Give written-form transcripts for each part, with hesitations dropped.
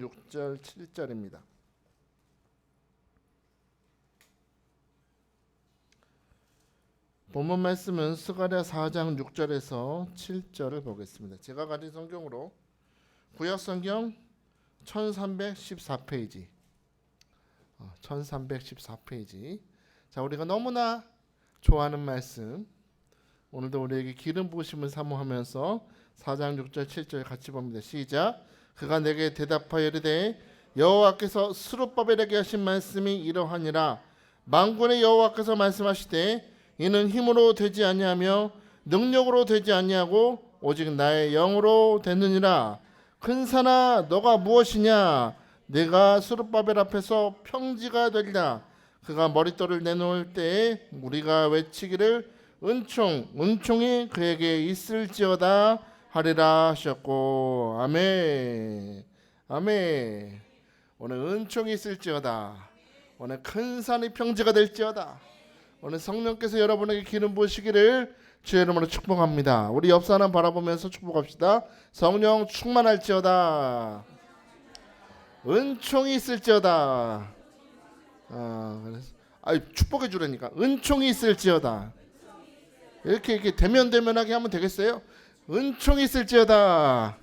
6절 7절입니다. 본문 말씀은 스가랴 4장 6절에서 7절을 보겠습니다. 제가 가진 성경으로 구약 성경 1314페이지 1314페이지. 자, 우리가 너무나 좋아하는 말씀, 오늘도 우리에게 기름 부으심을 사모하면서 4장 6절 7절 같이 봅니다. 시작. 그가 내게 대답하여 이르되 여호와께서 스룹바벨에게 하신 말씀이 이러하니라. 만군의 여호와께서 말씀하시되 이는 힘으로 되지 아니하며 능력으로 되지 아니하고 오직 나의 영으로 되느니라. 큰 산아 너가 무엇이냐? 내가 스룹바벨 앞에서 평지가 되리라. 그가 머릿돌을 내놓을 때에 우리가 외치기를 은총이 그에게 있을지어다 하리라 하셨고. 아멘. 아멘. 오늘 은총이 있을지어다. 오늘 큰 산이 평지가 될지어다. 오늘 성령께서 여러분에게 기름 부으시기를 주의 이름으로 축복합니다. 우리 옆 사람 바라보면서 축복합시다. 성령 충만할지어다. 은총이 있을지어다. 축복해 주라니까. 은총이 있을지어다. 이렇게 대면대면하게 하면 되겠어요? 은총이 있을지어다.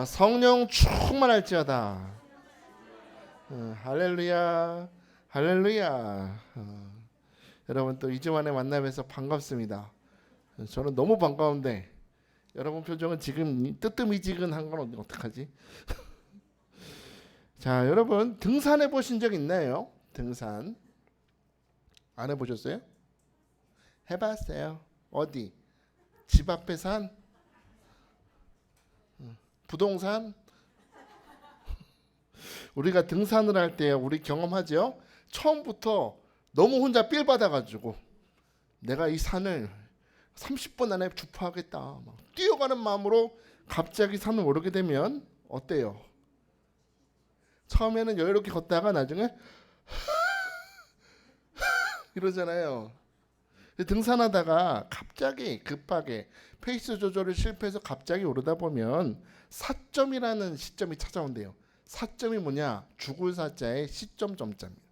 성령 충만할지어다. 할렐루야. 할렐루야. 여러분 또 2주 만에 만나면서 반갑습니다. 저는 너무 반가운데 여러분 표정은 지금 뜨뜻미지근한 건 어떡하지? 자, 여러분 등산해 보신 적 있나요? 등산 안 해보셨어요? 해봤어요. 어디? 집 앞에 산? 부동산? 우리가 등산을 할 때 우리 경험하죠? 처음부터 너무 혼자 삘 받아가지고 내가 이 산을 30분 안에 주파하겠다 막 뛰어가는 마음으로 갑자기 산을 오르게 되면 어때요? 처음에는 여유롭게 걷다가 나중에 이러잖아요. 등산하다가 갑자기 급하게 페이스 조절을 실패해서 갑자기 오르다 보면 사점이라는 시점이 찾아온대요. 사점이 뭐냐? 죽을 사자의 시점 점자입니다.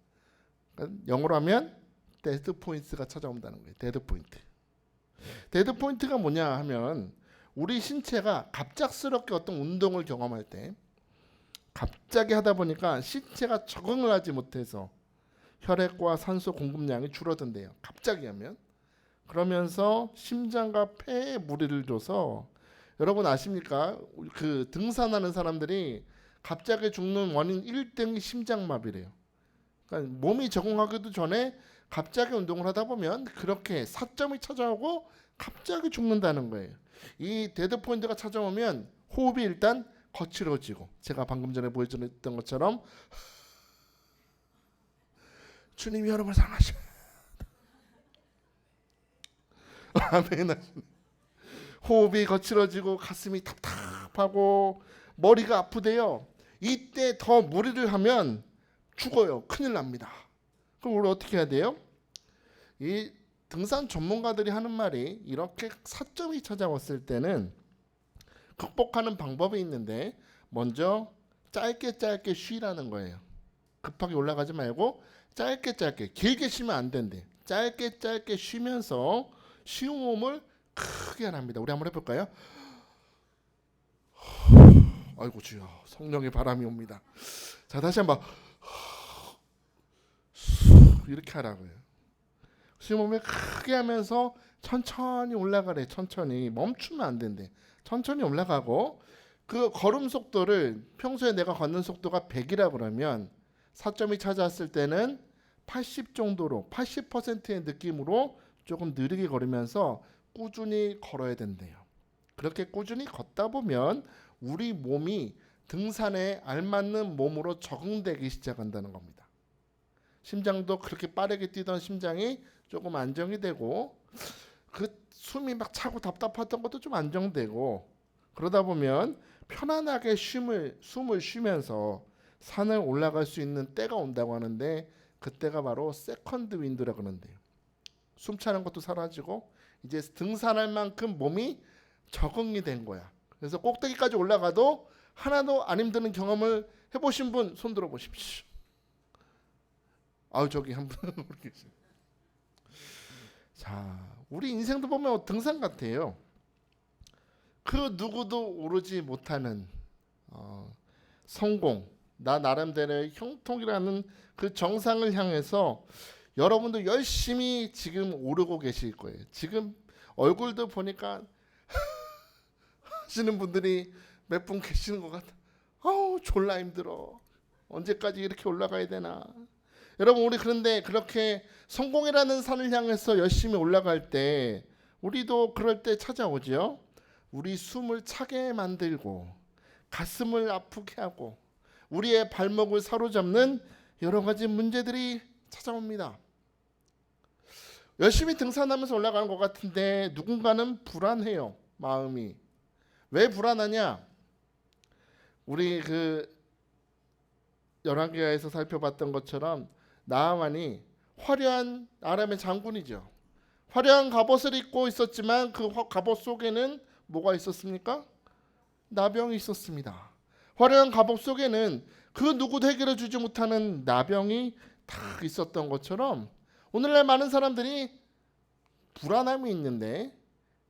영어로 하면 데드 포인트가 찾아온다는 거예요. 데드 포인트. 데드 포인트가 뭐냐 하면 우리 신체가 갑작스럽게 어떤 운동을 경험할 때 갑자기 하다 보니까 신체가 적응을 하지 못해서 혈액과 산소 공급량이 줄어든대요. 갑자기 하면. 그러면서 심장과 폐에 무리를 줘서 여러분 아십니까? 그 등산하는 사람들이 갑자기 죽는 원인 1등이 심장마비래요. 그러니까 몸이 적응하기도 전에 갑자기 운동을 하다 보면 그렇게 사점이 찾아오고 갑자기 죽는다는 거예요. 이 데드 포인트가 찾아오면 호흡이 일단 거칠어지고 제가 방금 전에 보여드렸던 것처럼 주님이 여러분을 사랑하셔. 아멘. 호흡이 거칠어지고 가슴이 답답하고 머리가 아프대요. 이때 더 무리를 하면 죽어요. 큰일 납니다. 그럼 우리 어떻게 해야 돼요? 이 등산 전문가들이 하는 말이 이렇게 사점이 찾아왔을 때는 극복하는 방법이 있는데 먼저 짧게 쉬라는 거예요. 급하게 올라가지 말고 짧게 길게 쉬면 안 된대. 짧게 쉬면서 쉬운 호흡을 크게 하랍니다. 우리 한번 해볼까요? 아이고 주여, 성령의 바람이 옵니다. 자, 다시 한번 이렇게 하라고요. 숨을 크게 하면서 천천히 올라가래. 천천히 멈추면 안 된대. 천천히 올라가고 그 걸음 속도를 평소에 내가 걷는 속도가 100이라 그러면 사점이 찾아왔을 때는 80 정도로 80%의 느낌으로 조금 느리게 걸으면서 꾸준히 걸어야 된대요. 그렇게 꾸준히 걷다 보면 우리 몸이 등산에 알맞는 몸으로 적응되기 시작한다는 겁니다. 심장도 그렇게 빠르게 뛰던 심장이 조금 안정이 되고 그 숨이 막 차고 답답했던 것도 좀 안정되고 그러다 보면 편안하게 숨을 쉬면서 산을 올라갈 수 있는 때가 온다고 하는데 그때가 바로 세컨드 윈드라 그러는데요. 숨 차는 것도 사라지고 이제 등산할 만큼 몸이 적응이 된 거야. 그래서 꼭대기까지 올라가도 하나도 안 힘드는 경험을 해보신 분 손 들어 보십시오. 아우 저기 한 분 모르겠어요. 자, 우리 인생도 보면 등산 같아요. 그 누구도 오르지 못하는 성공, 나 나름대로의 형통이라는 그 정상을 향해서 여러분도 열심히 지금 오르고 계실 거예요. 지금 얼굴도 보니까 하시는 분들이 몇 분 계시는 것 같아. 아우 졸라 힘들어. 언제까지 이렇게 올라가야 되나. 여러분 우리 그런데 그렇게 성공이라는 산을 향해서 열심히 올라갈 때 우리도 그럴 때 찾아오죠. 우리 숨을 차게 만들고 가슴을 아프게 하고 우리의 발목을 사로잡는 여러 가지 문제들이 찾아옵니다. 열심히 등산하면서 올라가는 것 같은데 누군가는 불안해요. 마음이. 왜 불안하냐? 우리 그 열왕기하에서 살펴봤던 것처럼 나아만이 화려한 아람의 장군이죠. 화려한 갑옷을 입고 있었지만 그 갑옷 속에는 뭐가 있었습니까? 나병이 있었습니다. 화려한 갑옷 속에는 그 누구도 해결해 주지 못하는 나병이 다 있었던 것처럼 오늘날 많은 사람들이 불안함이 있는데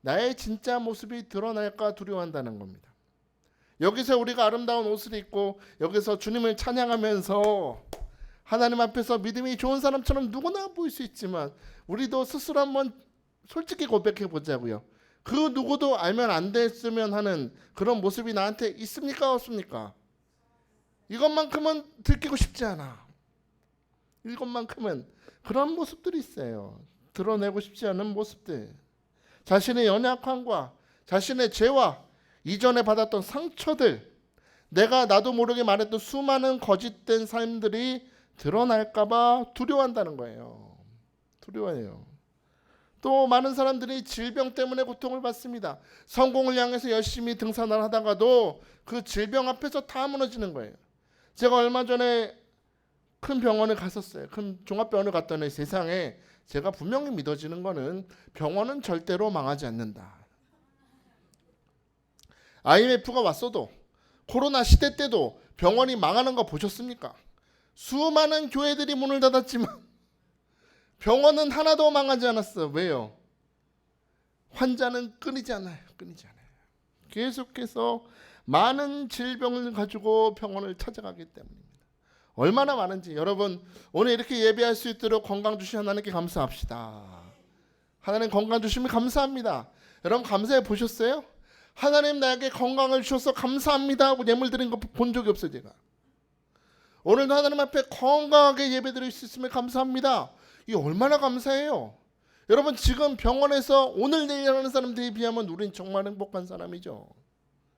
나의 진짜 모습이 드러날까 두려워한다는 겁니다. 여기서 우리가 아름다운 옷을 입고 여기서 주님을 찬양하면서 하나님 앞에서 믿음이 좋은 사람처럼 누구나 보일 수 있지만 우리도 스스로 한번 솔직히 고백해 보자고요. 그 누구도 알면 안 됐으면 하는 그런 모습이 나한테 있습니까? 없습니까? 이것만큼은 들키고 싶지 않아. 이것만큼은 그런 모습들이 있어요. 드러내고 싶지 않은 모습들. 자신의 연약함과 자신의 죄와 이전에 받았던 상처들, 내가 나도 모르게 말했던 수많은 거짓된 삶들이 드러날까봐 두려워한다는 거예요. 두려워해요. 또 많은 사람들이 질병 때문에 고통을 받습니다. 성공을 향해서 열심히 등산을 하다가도 그 질병 앞에서 다 무너지는 거예요. 제가 얼마 전에 큰 병원을 갔었어요. 큰 종합병원을 갔더니 세상에 제가 분명히 믿어지는 거는 병원은 절대로 망하지 않는다. IMF가 왔어도 코로나 시대 때도 병원이 망하는 거 보셨습니까? 수많은 교회들이 문을 닫았지만 병원은 하나도 망하지 않았어. 왜요? 환자는 끊이지 않아요. 끊이지 않아요. 계속해서 많은 질병을 가지고 병원을 찾아가기 때문입니다. 얼마나 많은지 여러분 오늘 이렇게 예배할 수 있도록 건강 주신 하나님께 감사합시다. 하나님 건강 주시면 감사합니다. 여러분 감사해 보셨어요? 하나님 나에게 건강을 주셔서 감사합니다 하고 예물 드린 거 본 적이 없어요. 제가 오늘도 하나님 앞에 건강하게 예배 드릴 수 있으면 감사합니다. 이 얼마나 감사해요. 여러분 지금 병원에서 오늘 내일 하는 사람들에 비하면 우린 정말 행복한 사람이죠.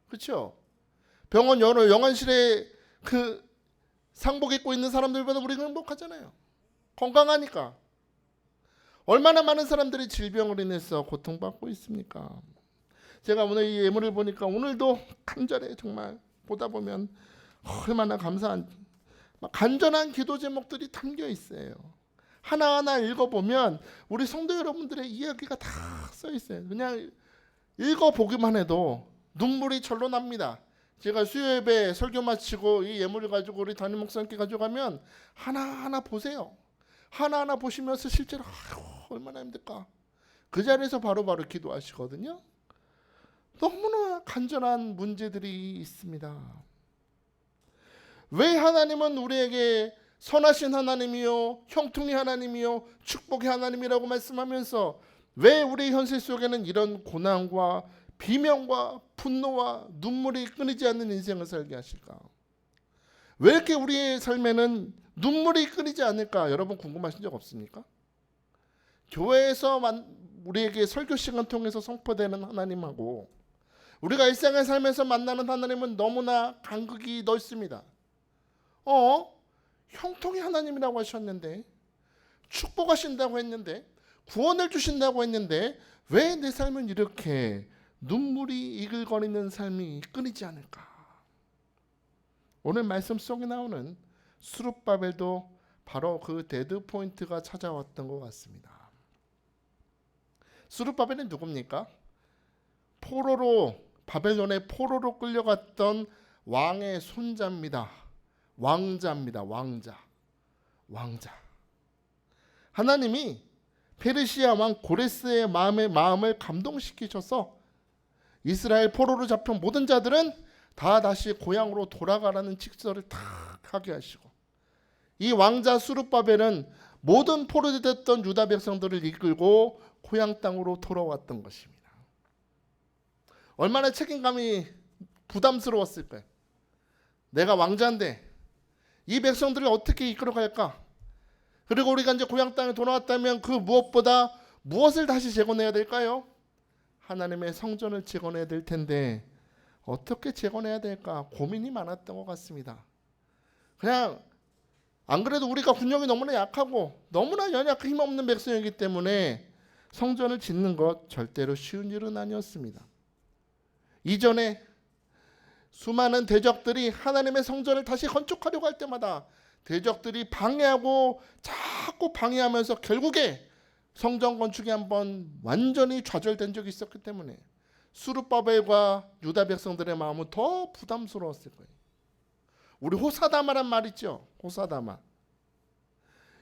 그렇죠? 병원 영안실에 그 상복 입고 있는 사람들보다 우리는 행복하잖아요. 건강하니까. 얼마나 많은 사람들이 질병으로 인해서 고통받고 있습니까? 제가 오늘 이 예물을 보니까 오늘도 간절해. 정말 보다 보면 얼마나 감사한 간절한 기도 제목들이 담겨 있어요. 하나하나 읽어보면 우리 성도 여러분들의 이야기가 다 써 있어요. 그냥 읽어보기만 해도 눈물이 절로 납니다. 제가 수요예배 설교 마치고 이 예물을 가지고 우리 담임 목사님께 가져가면 하나하나 보세요. 하나하나 보시면서 실제로 얼마나 힘들까. 그 자리에서 바로바로 기도하시거든요. 너무나 간절한 문제들이 있습니다. 왜 하나님은 우리에게 선하신 하나님이요 형통의 하나님이요 축복의 하나님이라고 말씀하면서 왜 우리 현실 속에는 이런 고난과 비명과 분노와 눈물이 끊이지 않는 인생을 살게 하실까? 왜 이렇게 우리의 삶에는 눈물이 끊이지 않을까? 여러분 궁금하신 적 없습니까? 교회에서 우리에게 설교 시간 통해서 선포되는 하나님하고 우리가 일상의 삶에서 만나는 하나님은 너무나 간극이 넓습니다. 형통의 하나님이라고 하셨는데 축복하신다고 했는데 구원을 주신다고 했는데 왜 내 삶은 이렇게 눈물이 이글거리는 삶이 끊이지 않을까? 오늘 말씀 속에 나오는 스룹바벨도 바로 그 데드 포인트가 찾아왔던 것 같습니다. 스룹바벨은 누굽니까? 바벨론의 포로로 끌려갔던 왕의 손자입니다. 왕자입니다. 왕자. 하나님이 페르시아 왕 고레스의 마음을 감동시키셔서 이스라엘 포로로 잡힌 모든 자들은 다 다시 고향으로 돌아가라는 직서를 탁 하게 하시고, 이 왕자 수룹바벨은 모든 포로됐던 유다 백성들을 이끌고 고향 땅으로 돌아왔던 것입니다. 얼마나 책임감이 부담스러웠을까요? 내가 왕자인데 이 백성들을 어떻게 이끌어갈까? 그리고 우리가 이제 고향 땅에 돌아왔다면 그 무엇보다 무엇을 다시 재건해야 될까요? 하나님의 성전을 재건해야 될 텐데 어떻게 재건해야 될까 고민이 많았던 것 같습니다. 그냥 안 그래도 우리가 군력이 너무나 약하고 너무나 연약한 힘없는 백성이기 때문에 성전을 짓는 것 절대로 쉬운 일은 아니었습니다. 이전에 수많은 대적들이 하나님의 성전을 다시 건축하려고 할 때마다 대적들이 방해하고 자꾸 방해하면서 결국에 성전 건축이 한번 완전히 좌절된 적이 있었기 때문에 수룹바벨과 유다 백성들의 마음은 더 부담스러웠을 거예요. 우리 호사다마란 말 있죠. 호사다마.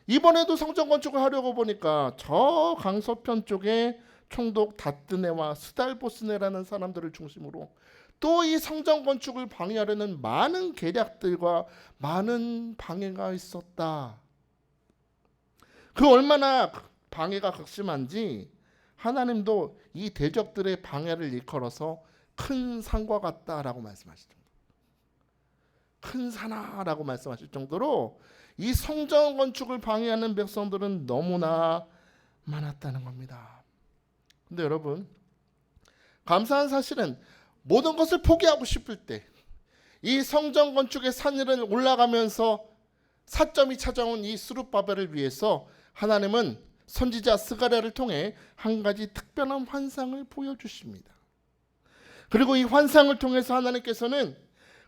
이번에도 성전 건축을 하려고 보니까 저 강서편 쪽에 총독 다뜨네와 스달보스네라는 사람들을 중심으로 또 이 성전 건축을 방해하려는 많은 계략들과 많은 방해가 있었다. 그 얼마나 방해가 극심한지 하나님도 이 대적들의 방해를 일컬어서 큰 산과 같다라고 말씀하시죠. 큰 산하라고 말씀하실 정도로 이 성전 건축을 방해하는 백성들은 너무나 많았다는 겁니다. 근데 여러분, 감사한 사실은 모든 것을 포기하고 싶을 때 이 성전 건축의 산을 올라가면서 사점이 찾아온 이 스룹바벨을 위해서 하나님은 선지자 스가랴를 통해 한 가지 특별한 환상을 보여주십니다. 그리고 이 환상을 통해서 하나님께서는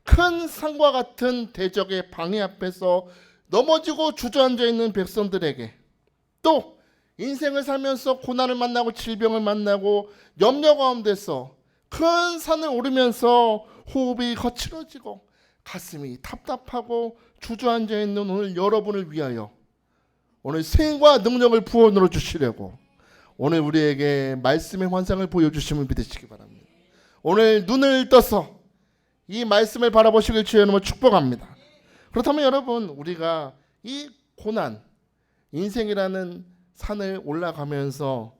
큰 산과 같은 대적의 방해 앞에서 넘어지고 주저앉아 있는 백성들에게, 또 인생을 살면서 고난을 만나고 질병을 만나고 염려 가운데서 큰 산을 오르면서 호흡이 거칠어지고 가슴이 답답하고 주저앉아 있는 오늘 여러분을 위하여 오늘 생과 능력을 부어 넣어 주시려고 오늘 우리에게 말씀의 환상을 보여주심을 믿으시기 바랍니다. 오늘 눈을 떠서 이 말씀을 바라보시길 주의 이름으로 축복합니다. 그렇다면 여러분, 우리가 이 고난, 인생이라는 산을 올라가면서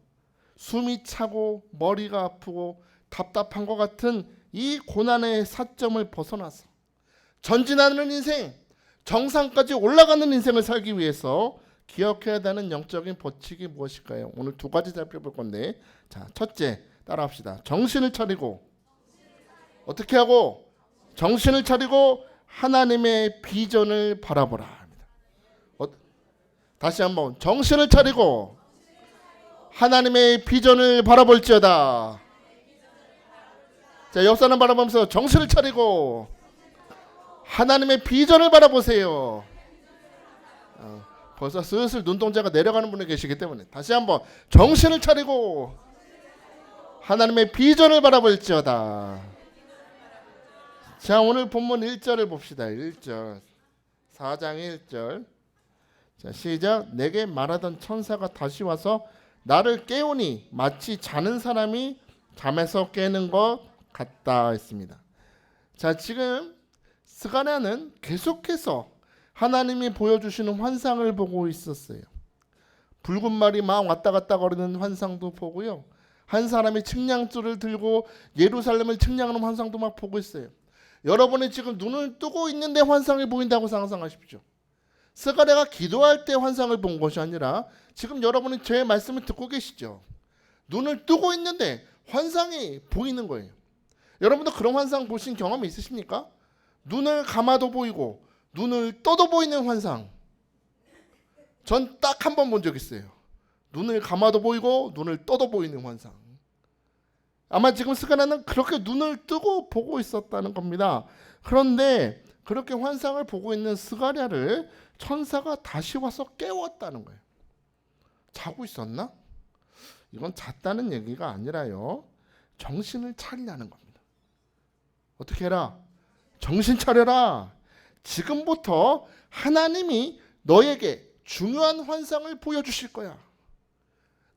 숨이 차고 머리가 아프고 답답한 것 같은 이 고난의 사점을 벗어나서 전진하는 인생, 정상까지 올라가는 인생을 살기 위해서 기억해야 되는 영적인 법칙이 무엇일까요? 오늘 두 가지 살펴볼 건데, 자, 첫째 따라합시다. 정신을 차리고, 어떻게 하고? 정신을 차리고 하나님의 비전을 바라보라. 다시 한번, 정신을 차리고 하나님의 비전을 바라볼지어다. 자, 옆 사람 바라보면서 정신을 차리고 하나님의 비전을 바라보세요. 벌써 슬슬 눈동자가 내려가는 분이 계시기 때문에 다시 한번, 정신을 차리고 하나님의 비전을 바라볼지어다. 자, 오늘 본문 1절을 봅시다. 1절, 4장 1절. 자, 시작. 내게 말하던 천사가 다시 와서 나를 깨우니 마치 자는 사람이 잠에서 깨는 것 같다 했습니다. 자, 지금 스가랴는 계속해서 하나님이 보여주시는 환상을 보고 있었어요. 붉은 말이 막 왔다 갔다 거리는 환상도 보고요, 한 사람이 측량줄을 들고 예루살렘을 측량하는 환상도 막 보고 있어요. 여러분이 지금 눈을 뜨고 있는데 환상이 보인다고 상상하십시오. 스가랴가 기도할 때 환상을 본 것이 아니라 지금 여러분이 제 말씀을 듣고 계시죠. 눈을 뜨고 있는데 환상이 보이는 거예요. 여러분도 그런 환상 보신 경험이 있으십니까? 눈을 감아도 보이고 눈을 떠도 보이는 환상. 전 딱 한 번 본 적 있어요. 눈을 감아도 보이고 눈을 떠도 보이는 환상. 아마 지금 스가랴는 그렇게 눈을 뜨고 보고 있었다는 겁니다. 그런데 그렇게 환상을 보고 있는 스가랴를 천사가 다시 와서 깨웠다는 거예요. 자고 있었나? 이건 잤다는 얘기가 아니라요, 정신을 차리라는 겁니다. 어떻게 해라? 정신 차려라. 지금부터 하나님이 너에게 중요한 환상을 보여주실 거야.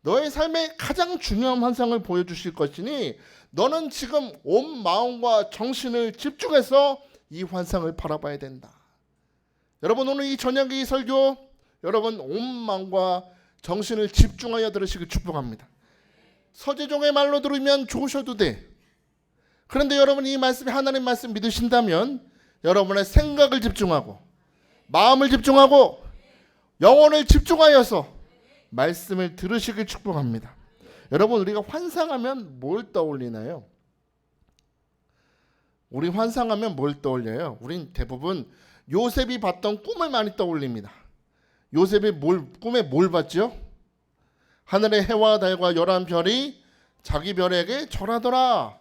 너의 삶의 가장 중요한 환상을 보여주실 것이니 너는 지금 온 마음과 정신을 집중해서 이 환상을 바라봐야 된다. 여러분, 오늘 이 저녁의 이 설교, 여러분 온 마음과 정신을 집중하여 들으시길 축복합니다. 서재종의 말로 들으면 좋으셔도 돼. 그런데 여러분 이 말씀이 하나님 말씀 믿으신다면 여러분의 생각을 집중하고 마음을 집중하고 영혼을 집중하여서 말씀을 들으시길 축복합니다. 여러분, 우리가 환상하면 뭘 떠올리나요? 우리 환상하면 뭘 떠올려요? 우린 대부분 요셉이 봤던 꿈을 많이 떠올립니다. 요셉이 꿈에 뭘 봤죠? 하늘의 해와 달과 11별이 자기 별에게 절하더라.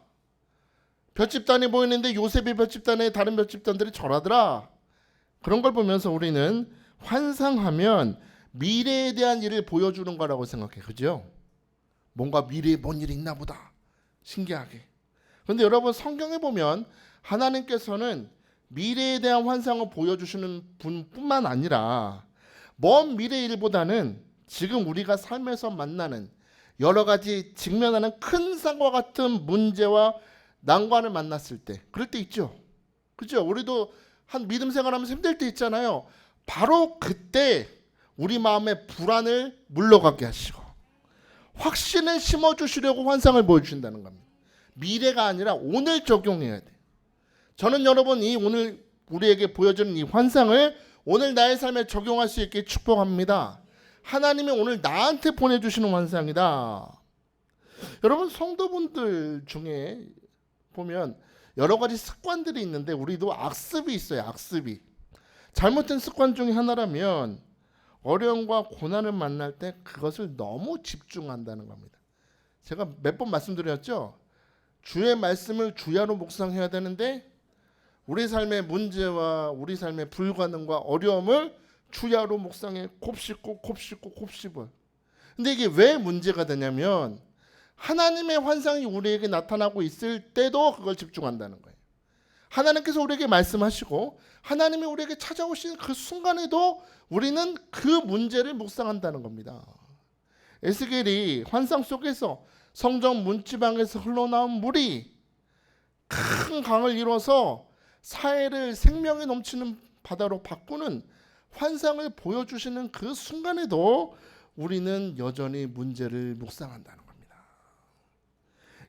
별집단이 보이는데 요셉의 별집단에 다른 별집단들이 절하더라. 그런 걸 보면서 우리는 환상하면 미래에 대한 일을 보여주는 거라고 생각해. 그죠? 뭔가 미래에 뭔 일이 있나 보다. 신기하게. 그런데 여러분, 성경에 보면 하나님께서는 미래에 대한 환상을 보여주시는 분뿐만 아니라 먼 미래 일보다는 지금 우리가 삶에서 만나는 여러 가지 직면하는 큰 산과 같은 문제와 난관을 만났을 때, 그럴 때 있죠. 그죠? 우리도 한 믿음 생활하면서 힘들 때 있잖아요. 바로 그때 우리 마음의 불안을 물러가게 하시고 확신을 심어주시려고 환상을 보여주신다는 겁니다. 미래가 아니라 오늘 적용해야 돼. 저는 여러분 이 오늘 우리에게 보여주는 이 환상을 오늘 나의 삶에 적용할 수 있게 축복합니다. 하나님이 오늘 나한테 보내주시는 환상이다. 여러분, 성도분들 중에 보면 여러 가지 습관들이 있는데 우리도 악습이 있어요. 악습이. 잘못된 습관 중에 하나라면 어려움과 고난을 만날 때 그것을 너무 집중한다는 겁니다. 제가 몇 번 말씀드렸죠. 주의 말씀을 주야로 묵상해야 되는데 우리 삶의 문제와 우리 삶의 불가능과 어려움을 주야로 묵상해 곱씹고 근데 이게 왜 문제가 되냐면 하나님의 환상이 우리에게 나타나고 있을 때도 그걸 집중한다는 거예요. 하나님께서 우리에게 말씀하시고 하나님이 우리에게 찾아오신 그 순간에도 우리는 그 문제를 묵상한다는 겁니다. 에스겔이 환상 속에서 성전 문지방에서 흘러나온 물이 큰 강을 이뤄서 사해를 생명이 넘치는 바다로 바꾸는 환상을 보여주시는 그 순간에도 우리는 여전히 문제를 묵상한다는 겁니다.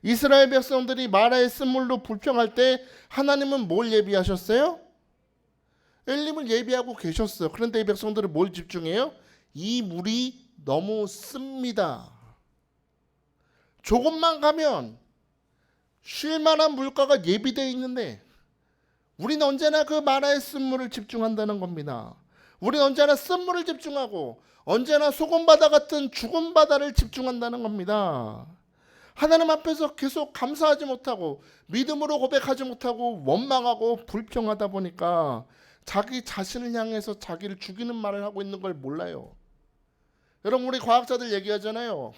이스라엘 백성들이 마라의 쓴물로 불평할 때 하나님은 뭘 예비하셨어요? 엘림을 예비하고 계셨어요. 그런데 이 백성들은 뭘 집중해요? 이 물이 너무 씁니다. 조금만 가면 쉴 만한 물가가 예비되어 있는데 우리는 언제나 그 마라의 쓴물을 집중한다는 겁니다. 우리는 언제나 쓴물을 집중하고 언제나 소금바다 같은 죽은 바다를 집중한다는 겁니다. 하나님 앞에서 계속 감사하지 못하고 믿음으로 고백하지 못하고 원망하고 불평하다 보니까 자기 자신을 향해서 자기를 죽이는 말을 하고 있는 걸 몰라요. 여러분, 우리 과학자들 얘기하잖아요.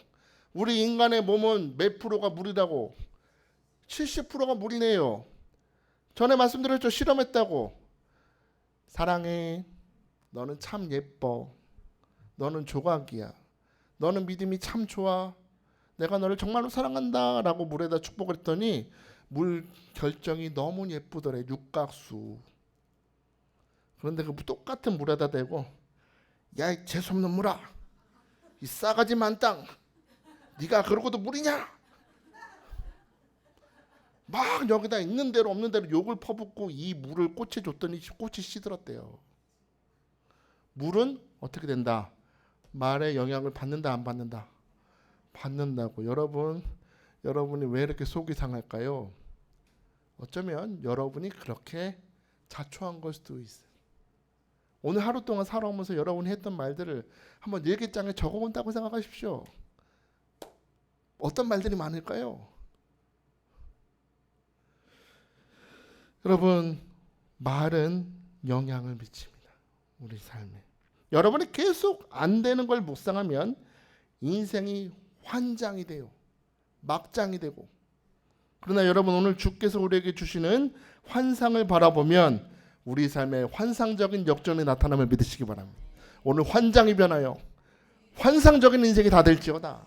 우리 인간의 몸은 몇 프로가 물이라고? 70%가 물이네요. 전에 말씀드렸죠. 실험했다고. 사랑해. 너는 참 예뻐. 너는 조각이야. 너는 믿음이 참 좋아. 내가 너를 정말로 사랑한다 라고 물에다 축복을 했더니 물 결정이 너무 예쁘더래. 육각수. 그런데 그 똑같은 물에다 대고 야, 이 재수없는 물아, 이 싸가지 만땅, 네가 그러고도 물이냐? 막 여기다 있는 대로 없는 대로 욕을 퍼붓고 이 물을 꽃에 줬더니 꽃이 시들었대요. 물은 어떻게 된다? 말의 영향을 받는다, 안 받는다? 받는다고. 여러분이 왜 이렇게 속이 상할까요? 어쩌면 여러분이 그렇게 자초한 걸 수도 있어요. 오늘 하루 동안 살아오면서 여러분이 했던 말들을 한번 일기장에 적어본다고 생각하십시오. 어떤 말들이 많을까요? 여러분, 말은 영향을 미칩니다. 우리 삶에. 여러분이 계속 안 되는 걸 묵상하면 인생이 환장이 돼요. 막장이 되고. 그러나 여러분 오늘 주께서 우리에게 주시는 환상을 바라보면 우리 삶에 환상적인 역전이 나타남을 믿으시기 바랍니다. 오늘 환장이 변하여 환상적인 인생이 다 될지어다.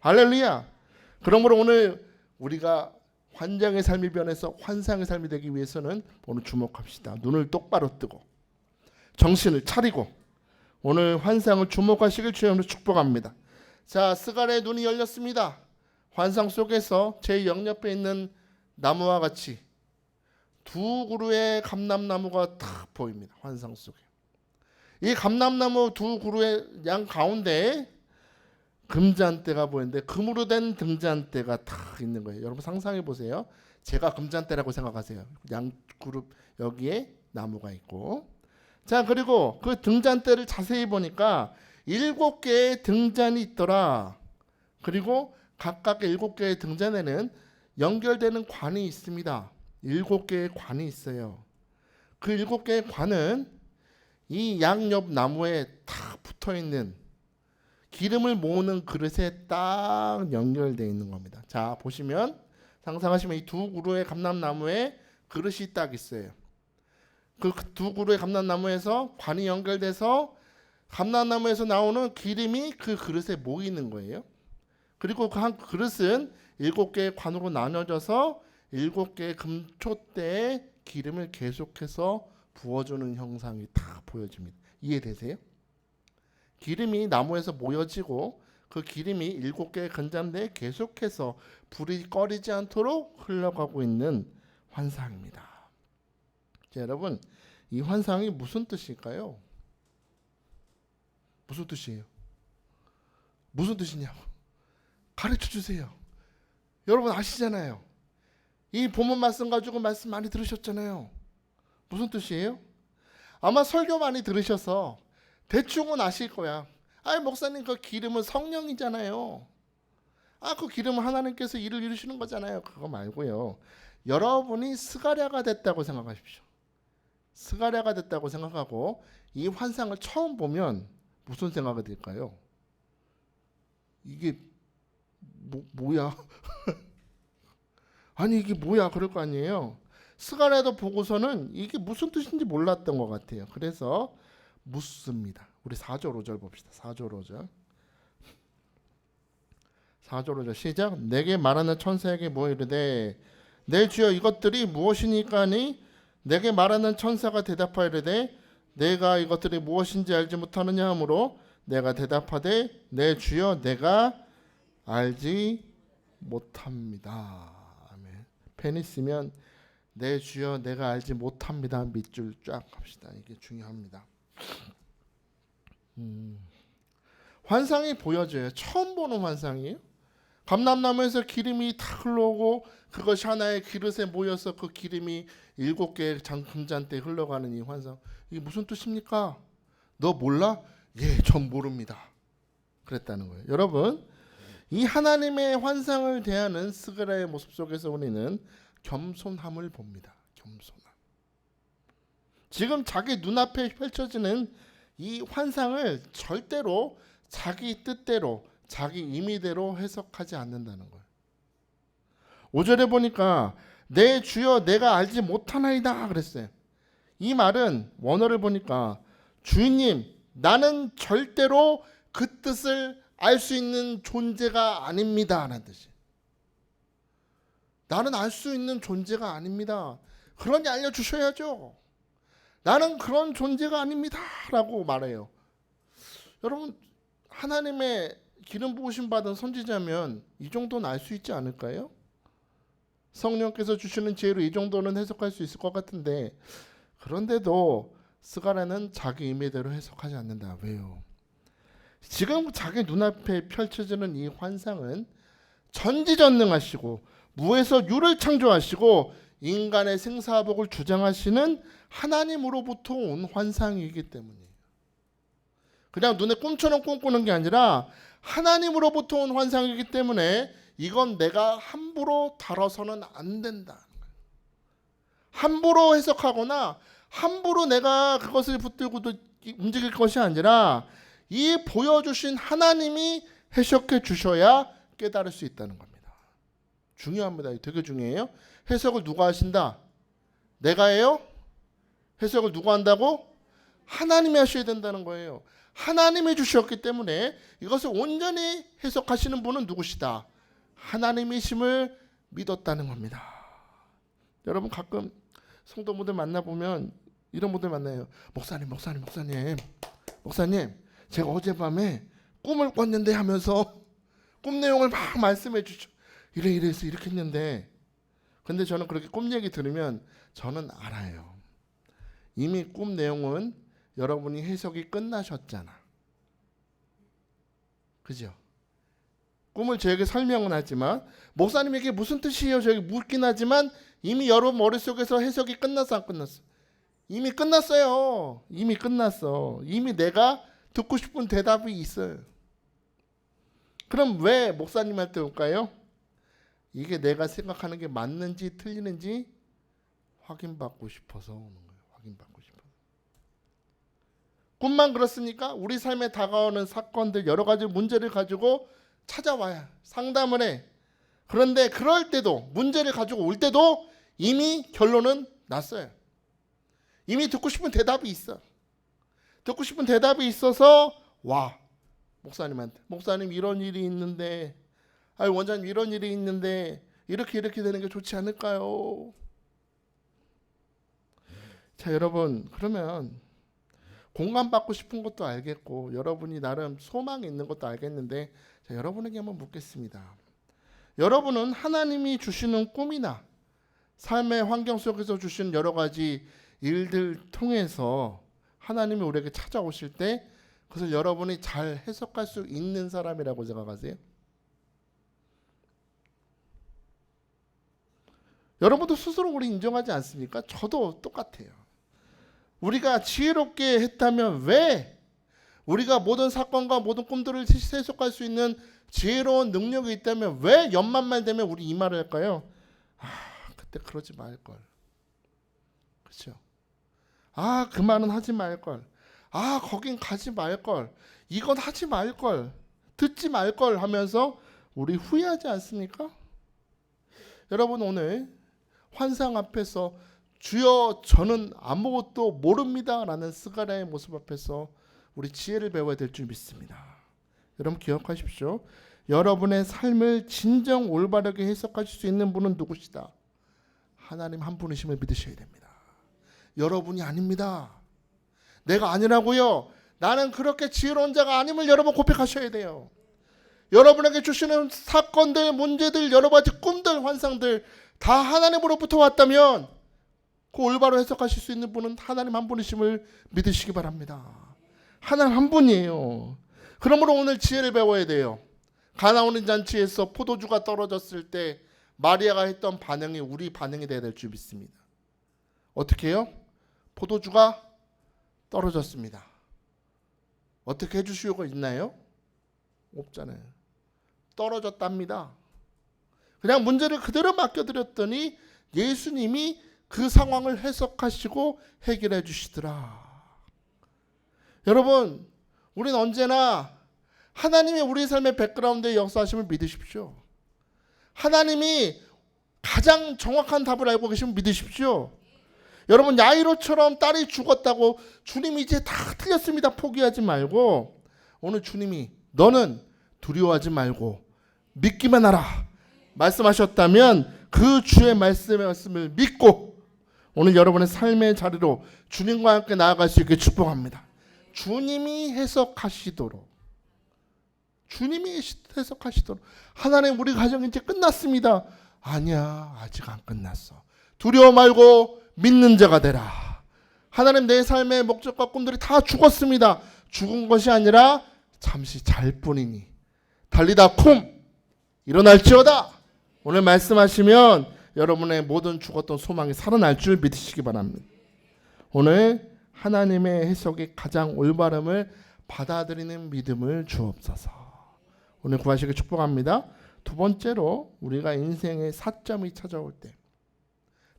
할렐루야. 그러므로 오늘 우리가 환장의 삶이 변해서 환상의 삶이 되기 위해서는 오늘 주목합시다. 눈을 똑바로 뜨고 정신을 차리고 오늘 환상을 주목하시길 주님으로 축복합니다. 자, 스갈의 눈이 열렸습니다. 환상 속에서 제 영옆에 있는 나무와 같이 두 그루의 감람나무가 탁 보입니다. 환상 속에. 이 감람나무 두 그루의 양 가운데에 금잔대가 보이는데 금으로 된 등잔대가 탁 있는 거예요. 여러분 상상해 보세요. 제가 금잔대라고 생각하세요. 양 그룹 여기에 나무가 있고, 자 그리고 그 등잔대를 자세히 보니까 7개의 등잔이 있더라. 그리고 각각의 7개의 등잔에는 연결되는 관이 있습니다. 7개의 관이 있어요. 그 7개의 관은 이 양옆 나무에 탁 붙어있는 기름을 모으는 그릇에 딱 연결되어 있는 겁니다. 자 보시면 상상하시면 이 두 그루의 감람나무에 그릇이 딱 있어요. 그 두 그루의 감람나무에서 관이 연결돼서 감람나무에서 나오는 기름이 그 그릇에 모이는 거예요. 그리고 그 한 그릇은 7개의 관으로 나눠져서 7개의 금촛대에 기름을 계속해서 부어주는 형상이 다 보여집니다. 이해되세요? 기름이 나무에서 모여지고 그 기름이 7개의 금잔대에 계속해서 불이 꺼리지 않도록 흘러가고 있는 환상입니다. 자, 여러분 이 환상이 무슨 뜻일까요? 무슨 뜻이에요? 무슨 뜻이냐고 가르쳐 주세요. 여러분 아시잖아요. 이 본문 말씀 가지고 말씀 많이 들으셨잖아요. 무슨 뜻이에요? 아마 설교 많이 들으셔서 대충은 아실 거야. 아이 목사님 그 기름은 성령이잖아요. 그 기름은 하나님께서 일을 이루시는 거잖아요. 그거 말고요. 여러분이 스가랴가 됐다고 생각하십시오. 스가랴가 됐다고 생각하고 이 환상을 처음 보면 무슨 생각이 들까요? 이게 뭐야? 아니 이게 뭐야? 그럴 거 아니에요. 스가랴도 보고서는 이게 무슨 뜻인지 몰랐던 것 같아요. 그래서 묻습니다. 우리 4절 5절 봅시다. 4절 5절. 4절 5절 시작. 내게 말하는 천사에게 뭐 이르되 내 주여 이것들이 무엇이니까니 내게 말하는 천사가 대답하여 이르되 내가 이것들이 무엇인지 알지 못하느냐 하므로 내가 대답하되 내 주여 내가 알지 못합니다. 아멘. 펜 있으면 내 주여 내가 알지 못합니다. 밑줄 쫙 합시다. 이게 중요합니다. 환상이 보여져요. 처음 보는 환상이에요. 감람나무에서 기름이 다 흘러오고 그것이 하나의 그릇에 모여서 그 기름이 7개의 금잔대에 흘러가는 이 환상. 이게 무슨 뜻입니까? 너 몰라? 예, 전 모릅니다. 그랬다는 거예요. 여러분, 이 하나님의 환상을 대하는 스가랴의 모습 속에서 우리는 겸손함을 봅니다. 겸손함. 지금 자기 눈앞에 펼쳐지는 이 환상을 절대로 자기 뜻대로 자기 임의대로 해석하지 않는다는 거예요. 5절에 보니까 내 주여 내가 알지 못하나이다 그랬어요. 이 말은 원어를 보니까 주인님 나는 절대로 그 뜻을 알 수 있는 존재가 아닙니다 라는 뜻이에요. 나는 알 수 있는 존재가 아닙니다. 그러니 알려주셔야죠. 나는 그런 존재가 아닙니다 라고 말해요. 여러분 하나님의 기름 부으심 받은 선지자면 이 정도는 알 수 있지 않을까요? 성령께서 주시는 지혜로 이 정도는 해석할 수 있을 것 같은데 그런데도 스가랴는 자기 임의대로 해석하지 않는다. 왜요? 지금 자기 눈앞에 펼쳐지는 이 환상은 전지전능하시고 무에서 유를 창조하시고 인간의 생사복을 주장하시는 하나님으로부터 온 환상이기 때문이에요. 그냥 눈에 꿈처럼 꿈꾸는 게 아니라 하나님으로부터 온 환상이기 때문에 이건 내가 함부로 다뤄서는 안 된다. 함부로 해석하거나 함부로 내가 그것을 붙들고 움직일 것이 아니라 이 보여주신 하나님이 해석해 주셔야 깨달을 수 있다는 겁니다. 중요합니다. 되게 중요해요. 해석을 누가 하신다? 내가 해요? 해석을 누가 한다고? 하나님이 하셔야 된다는 거예요. 하나님이 주셨기 때문에 이것을 온전히 해석하시는 분은 누구시다? 하나님이심을 믿었다는 겁니다. 여러분 가끔 성도분들 만나보면 이런 분들 만나요. 목사님 제가 어젯밤에 꿈을 꿨는데 하면서 꿈 내용을 막 말씀해 주죠. 이래서 이렇게 했는데, 근데 저는 그렇게 꿈 얘기 들으면 저는 알아요. 이미 꿈 내용은 여러분이 해석이 끝나셨잖아. 그죠? 꿈을 저에게 설명은 하지만 목사님에게 무슨 뜻이에요? 저에게 묻긴 하지만 이미 여러분 머릿속에서 해석이 끝났어 안 끝났어? 이미 끝났어요. 이미 끝났어. 이미 내가 듣고 싶은 대답이 있어요. 그럼 왜 목사님한테 올까요? 이게 내가 생각하는 게 맞는지 틀리는지 확인받고 싶어서 오는 거예요. 확인받고 싶어서. 꿈만 그렇습니까? 우리 삶에 다가오는 사건들 여러 가지 문제를 가지고 찾아와야 상담을 해. 그런데 그럴 때도 문제를 가지고 올 때도 이미 결론은 났어요. 이미 듣고 싶은 대답이 있어. 듣고 싶은 대답이 있어서 와 목사님한테 목사님 이런 일이 있는데 원장님 이런 일이 있는데 이렇게 되는 게 좋지 않을까요? 자 여러분 그러면 공감받고 싶은 것도 알겠고 여러분이 나름 소망이 있는 것도 알겠는데 자, 여러분에게 한번 묻겠습니다. 여러분은 하나님이 주시는 꿈이나 삶의 환경 속에서 주신 여러 가지 일들 통해서 하나님이 우리에게 찾아오실 때 그것을 여러분이 잘 해석할 수 있는 사람이라고 생각하세요? 여러분도 스스로 우리 인정하지 않습니까? 저도 똑같아요. 우리가 지혜롭게 했다면 왜 우리가 모든 사건과 모든 꿈들을 해석할 수 있는 지혜로운 능력이 있다면 왜 연말만 되면 우리 이 말을 할까요? 그때 그러지 말걸. 그렇죠? 그 말은 하지 말걸. 거긴 가지 말걸. 이건 하지 말걸. 듣지 말걸 하면서 우리 후회하지 않습니까? 여러분 오늘 환상 앞에서 주여 저는 아무것도 모릅니다 라는 스가랴의 모습 앞에서 우리 지혜를 배워야 될 줄 믿습니다. 여러분 기억하십시오. 여러분의 삶을 진정 올바르게 해석하실 수 있는 분은 누구시다? 하나님 한 분이심을 믿으셔야 됩니다. 여러분이 아닙니다. 내가 아니라고요. 나는 그렇게 지혜로운 자가 아님을 여러분 고백하셔야 돼요. 여러분에게 주시는 사건들, 문제들, 여러 가지 꿈들, 환상들 다 하나님으로부터 왔다면 그 올바로 해석하실 수 있는 분은 하나님 한 분이심을 믿으시기 바랍니다. 하나님 한 분이에요. 그러므로 오늘 지혜를 배워야 돼요. 가나온 잔치에서 포도주가 떨어졌을 때 마리아가 했던 반응이 우리 반응이 돼야 될 줄 믿습니다. 어떻게 해요? 포도주가 떨어졌습니다. 어떻게 해주실 수가 있나요? 없잖아요. 떨어졌답니다. 그냥 문제를 그대로 맡겨드렸더니 예수님이 그 상황을 해석하시고 해결해 주시더라. 여러분 우리는 언제나 하나님이 우리 삶의 백그라운드에 역사하심을 믿으십시오. 하나님이 가장 정확한 답을 알고 계시면 믿으십시오. 여러분 야이로처럼 딸이 죽었다고 주님이 이제 다 틀렸습니다 포기하지 말고 오늘 주님이 너는 두려워하지 말고 믿기만 하라 말씀하셨다면 그 주의 말씀을 믿고 오늘 여러분의 삶의 자리로 주님과 함께 나아갈 수 있게 축복합니다. 주님이 해석하시도록 하나님 우리 가정 이제 끝났습니다. 아니야 아직 안 끝났어. 두려워 말고 믿는 자가 되라. 하나님 내 삶의 목적과 꿈들이 다 죽었습니다. 죽은 것이 아니라 잠시 잘 뿐이니 달리다 쿰 일어날지어다. 오늘 말씀하시면 여러분의 모든 죽었던 소망이 살아날 줄 믿으시기 바랍니다. 오늘 하나님의 해석이 가장 올바름을 받아들이는 믿음을 주옵소서. 오늘 구하시길 축복합니다. 두 번째로 우리가 인생의 사점이 찾아올 때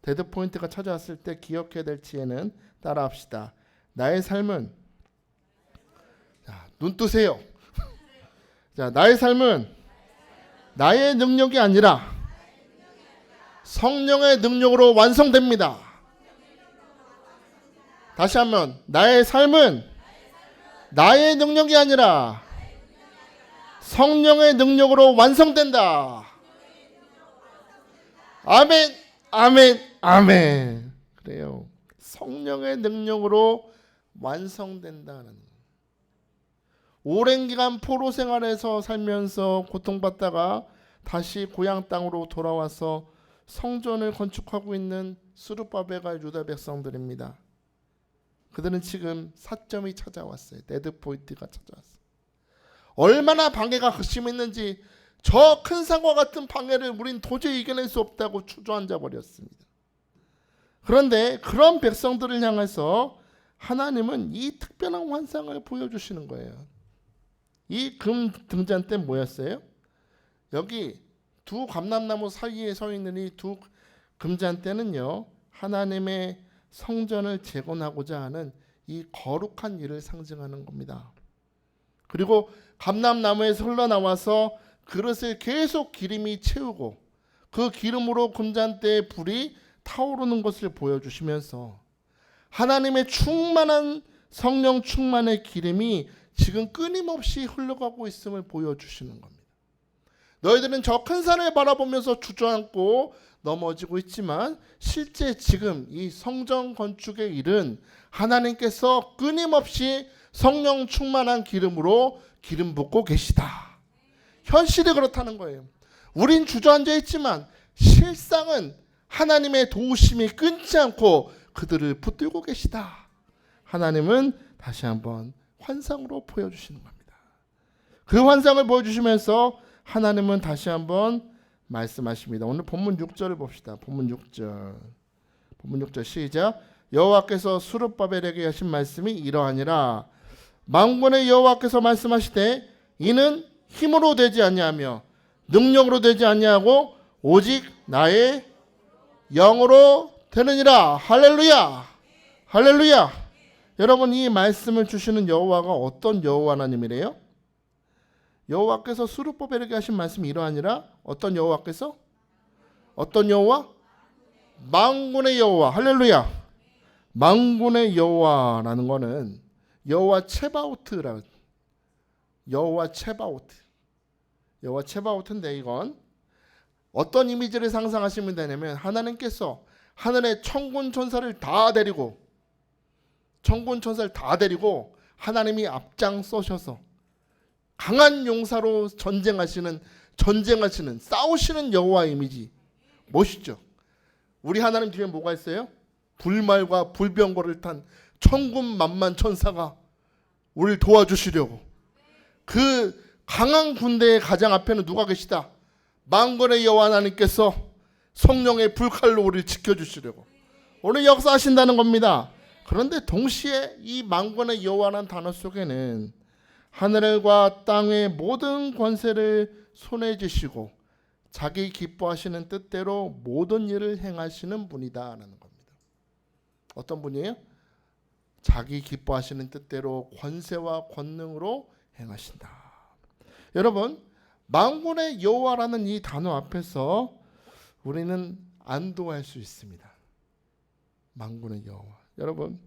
데드포인트가 찾아왔을 때 기억해야 될 지혜는 따라합시다. 나의 삶은 눈 뜨세요. 자, 나의 삶은 나의 능력이 아니라 성령의 능력으로 완성됩니다. 다시 한번, 나의 삶은 나의 능력이 아니라 성령의 능력으로 완성된다. 아멘, 아멘, 아멘. 그래요. 성령의 능력으로 완성된다는 거예요. 오랜 기간 포로 생활에서 살면서 고통받다가 다시 고향 땅으로 돌아와서 성전을 건축하고 있는 스룹바벨과 유다 백성들입니다. 그들은 지금 사점이 찾아왔어요. 데드 포인트가 찾아왔어요. 얼마나 방해가 극심했는지 저 큰 산과 같은 방해를 우린 도저히 이겨낼 수 없다고 주저앉아 버렸습니다. 그런데 그런 백성들을 향해서 하나님은 이 특별한 환상을 보여주시는 거예요. 이 금 등잔대 뭐였어요? 여기 두 감람나무 사이에 서 있는 이 두 금잔대는요, 하나님의 성전을 재건하고자 하는 이 거룩한 일을 상징하는 겁니다. 그리고 감람나무에서 흘러나와서 그릇을 계속 기름이 채우고 그 기름으로 금잔대의 불이 타오르는 것을 보여주시면서 하나님의 충만한 성령 충만의 기름이 지금 끊임없이 흘러가고 있음을 보여주시는 겁니다. 너희들은 저 큰 산을 바라보면서 주저앉고 넘어지고 있지만 실제 지금 이 성전 건축의 일은 하나님께서 끊임없이 성령 충만한 기름으로 기름 붓고 계시다. 현실이 그렇다는 거예요. 우린 주저앉아 있지만 실상은 하나님의 도우심이 끊지 않고 그들을 붙들고 계시다. 하나님은 다시 한번 환상으로 보여주시는 겁니다. 그 환상을 보여주시면서 하나님은 다시 한번 말씀하십니다. 오늘 본문 6절을 봅시다. 본문 6절 시작. 여호와께서 스룹바벨에게 하신 말씀이 이러하니라. 만군의 여호와께서 말씀하시되 이는 힘으로 되지 아니하며 능력으로 되지 아니하고 오직 나의 영으로 되느니라. 할렐루야, 할렐루야. 여러분, 이 말씀을 주시는 여호와가 어떤 여호와 하나님이래요? 여호와께서 스룹바벨에게 하신 말씀이 이러하니라. 어떤 여호와께서? 어떤 여호와? 만군의 여호와. 할렐루야. 만군의 여호와라는 거는 여호와 체바오트라. 여호와 체바오트인데 이건 어떤 이미지를 상상하시면 되냐면 하나님께서 하늘의 천군 천사를 다 데리고 하나님이 앞장서셔서 강한 용사로 전쟁하시는 싸우시는 여호와 이미지. 멋있죠? 우리 하나님 뒤에 뭐가 있어요? 불말과 불병거를 탄 천군 만만 천사가 우리를 도와주시려고. 그 강한 군대의 가장 앞에는 누가 계시다? 만군의 여호와 하나님께서 성령의 불칼로 우리를 지켜주시려고 오늘 역사하신다는 겁니다. 그런데 동시에 이 만군의 여호와라는 단어 속에는 하늘과 땅의 모든 권세를 손에 쥐시고 자기 기뻐하시는 뜻대로 모든 일을 행하시는 분이다라는 겁니다. 어떤 분이에요? 자기 기뻐하시는 뜻대로 권세와 권능으로 행하신다. 여러분, 만군의 여호와라는 이 단어 앞에서 우리는 안도할 수 있습니다. 만군의 여호와. 여러분,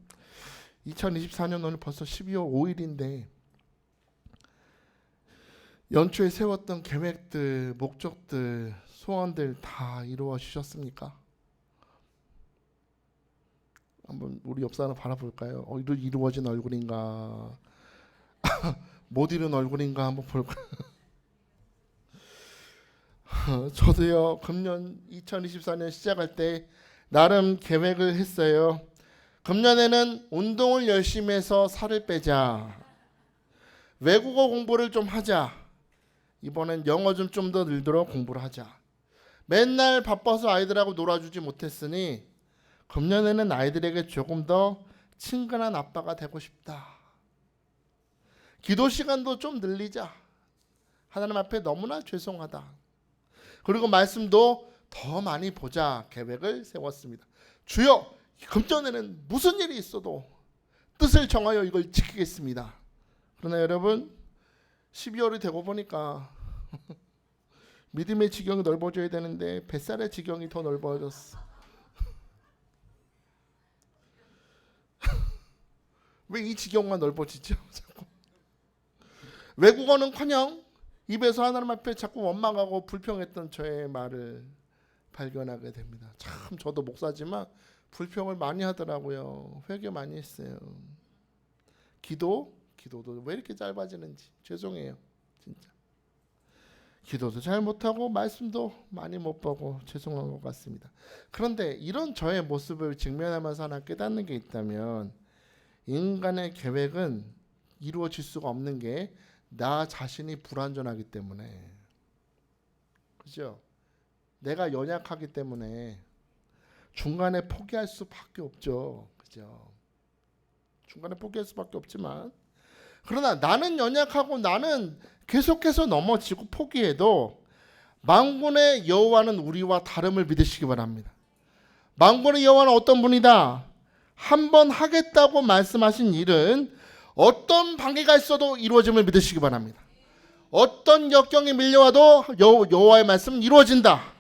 2024년 오늘 벌써 12월 5일인데 연초에 세웠던 계획들, 목적들, 소원들 다 이루어지셨습니까? 한번 우리 옆 사람 바라볼까요? 이루어진 얼굴인가? 못 이룬 얼굴인가 한번 볼까요? 저도요, 금년 2024년 시작할 때 나름 계획을 했어요. 금년에는 운동을 열심히 해서 살을 빼자. 외국어 공부를 좀 하자. 이번엔 영어 좀 더 늘도록 공부를 하자. 맨날 바빠서 아이들하고 놀아주지 못했으니 금년에는 아이들에게 조금 더 친근한 아빠가 되고 싶다. 기도 시간도 좀 늘리자. 하나님 앞에 너무나 죄송하다. 그리고 말씀도 더 많이 보자 계획을 세웠습니다. 주여, 금년에는 무슨 일이 있어도 뜻을 정하여 이걸 지키겠습니다. 그러나 여러분, 12월이 되고 보니까 믿음의 지경이 넓어져야 되는데 뱃살의 지경이 더 넓어졌어. 왜 이 지경만 넓어지죠? 자꾸. 외국어는커녕 입에서 하나님 앞에 자꾸 원망하고 불평했던 저의 말을 발견하게 됩니다. 참 저도 목사지만 불평을 많이 하더라고요. 회개 많이 했어요. 기도도 왜 이렇게 짧아지는지 죄송해요. 진짜. 기도도 잘 못하고 말씀도 많이 못 보고 죄송한 것 같습니다. 그런데 이런 저의 모습을 직면하면서 하나 깨닫는 게 있다면 인간의 계획은 이루어질 수가 없는 게 나 자신이 불완전하기 때문에, 그죠? 내가 연약하기 때문에 중간에 포기할 수밖에 없죠. 그죠? 중간에 포기할 수밖에 없지만, 그러나 나는 연약하고 나는 계속해서 넘어지고 포기해도 만군의 여호와는 우리와 다름을 믿으시기 바랍니다. 만군의 여호와는 어떤 분이다? 한번 하겠다고 말씀하신 일은 어떤 방해가 있어도 이루어짐을 믿으시기 바랍니다. 어떤 역경이 밀려와도 여호와의 말씀은 이루어진다.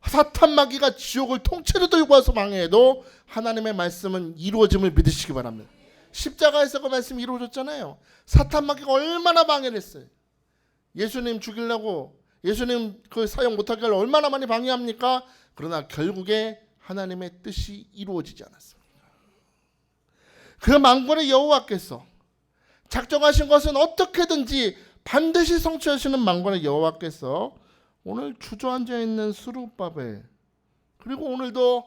사탄 마귀가 지옥을 통째로 들고 와서 방해해도 하나님의 말씀은 이루어짐을 믿으시기 바랍니다. 십자가에서 그 말씀이 이루어졌잖아요. 사탄 마귀가 얼마나 방해를 했어요. 예수님 죽이려고, 예수님 그 사역 못하게 하려고 얼마나 많이 방해합니까? 그러나 결국에 하나님의 뜻이 이루어지지 않았습니다. 그 만군의 여호와께서 작정하신 것은 어떻게든지 반드시 성취하시는 만군의 여호와께서 오늘 주저앉아 있는 스룹바벨, 그리고 오늘도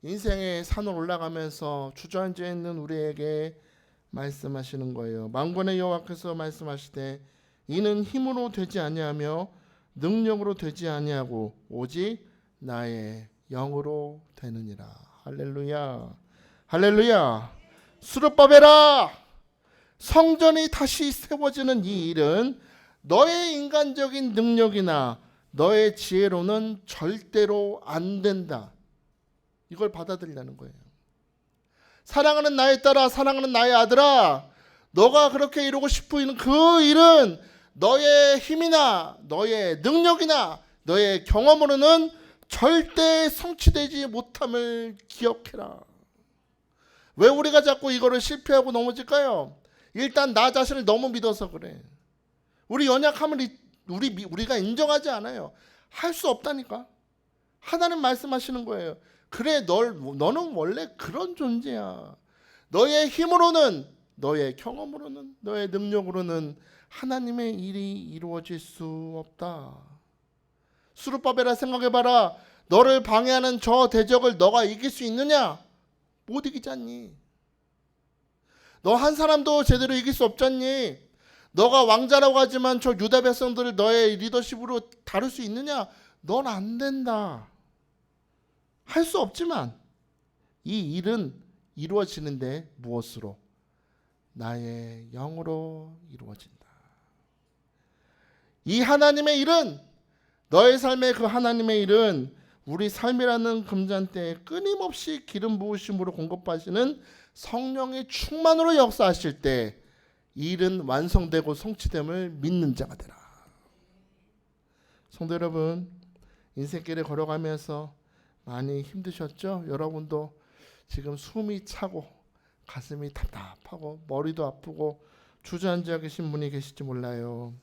인생의 산을 올라가면서 주저앉아 있는 우리에게 말씀하시는 거예요. 만군의 여호와께서 말씀하시되 이는 힘으로 되지 아니하며 능력으로 되지 아니하고 오직 나의 영으로 되느니라. 할렐루야. 할렐루야. 스룹바벨아, 성전이 다시 세워지는 이 일은 너의 인간적인 능력이나 너의 지혜로는 절대로 안 된다. 이걸 받아들이라는 거예요. 사랑하는 나의 딸아, 사랑하는 나의 아들아, 너가 그렇게 이루고 싶은 그 일은 너의 힘이나 너의 능력이나 너의 경험으로는 절대 성취되지 못함을 기억해라. 왜 우리가 자꾸 이거를 실패하고 넘어질까요? 일단 나 자신을 너무 믿어서 그래. 우리 연약함을 우리가 인정하지 않아요. 할 수 없다니까. 하나님 말씀하시는 거예요. 그래, 너는 원래 그런 존재야. 너의 힘으로는, 너의 경험으로는, 너의 능력으로는 하나님의 일이 이루어질 수 없다. 스룹바벨아, 생각해봐라. 너를 방해하는 저 대적을 너가 이길 수 있느냐? 못 이기잖니. 너 한 사람도 제대로 이길 수 없잖니. 너가 왕자라고 하지만 저 유다 백성들을 너의 리더십으로 다룰 수 있느냐? 넌 안 된다. 할 수 없지만 이 일은 이루어지는데 무엇으로? 나의 영으로 이루어진다. 이 하나님의 일은, 너의 삶의 그 하나님의 일은 우리 삶이라는 금잔대에 끊임없이 기름 부으심으로 공급하시는 성령의 충만으로 역사하실 때 이 일은 완성되고 성취됨을 믿는 자가 되라. 성도 여러분, 인생길에 걸어가면서 많이 힘드셨죠? 여러분도 지금 숨이 차고 가슴이 답답하고 머리도 아프고 주저앉아 계신 분이 계실지 몰라요.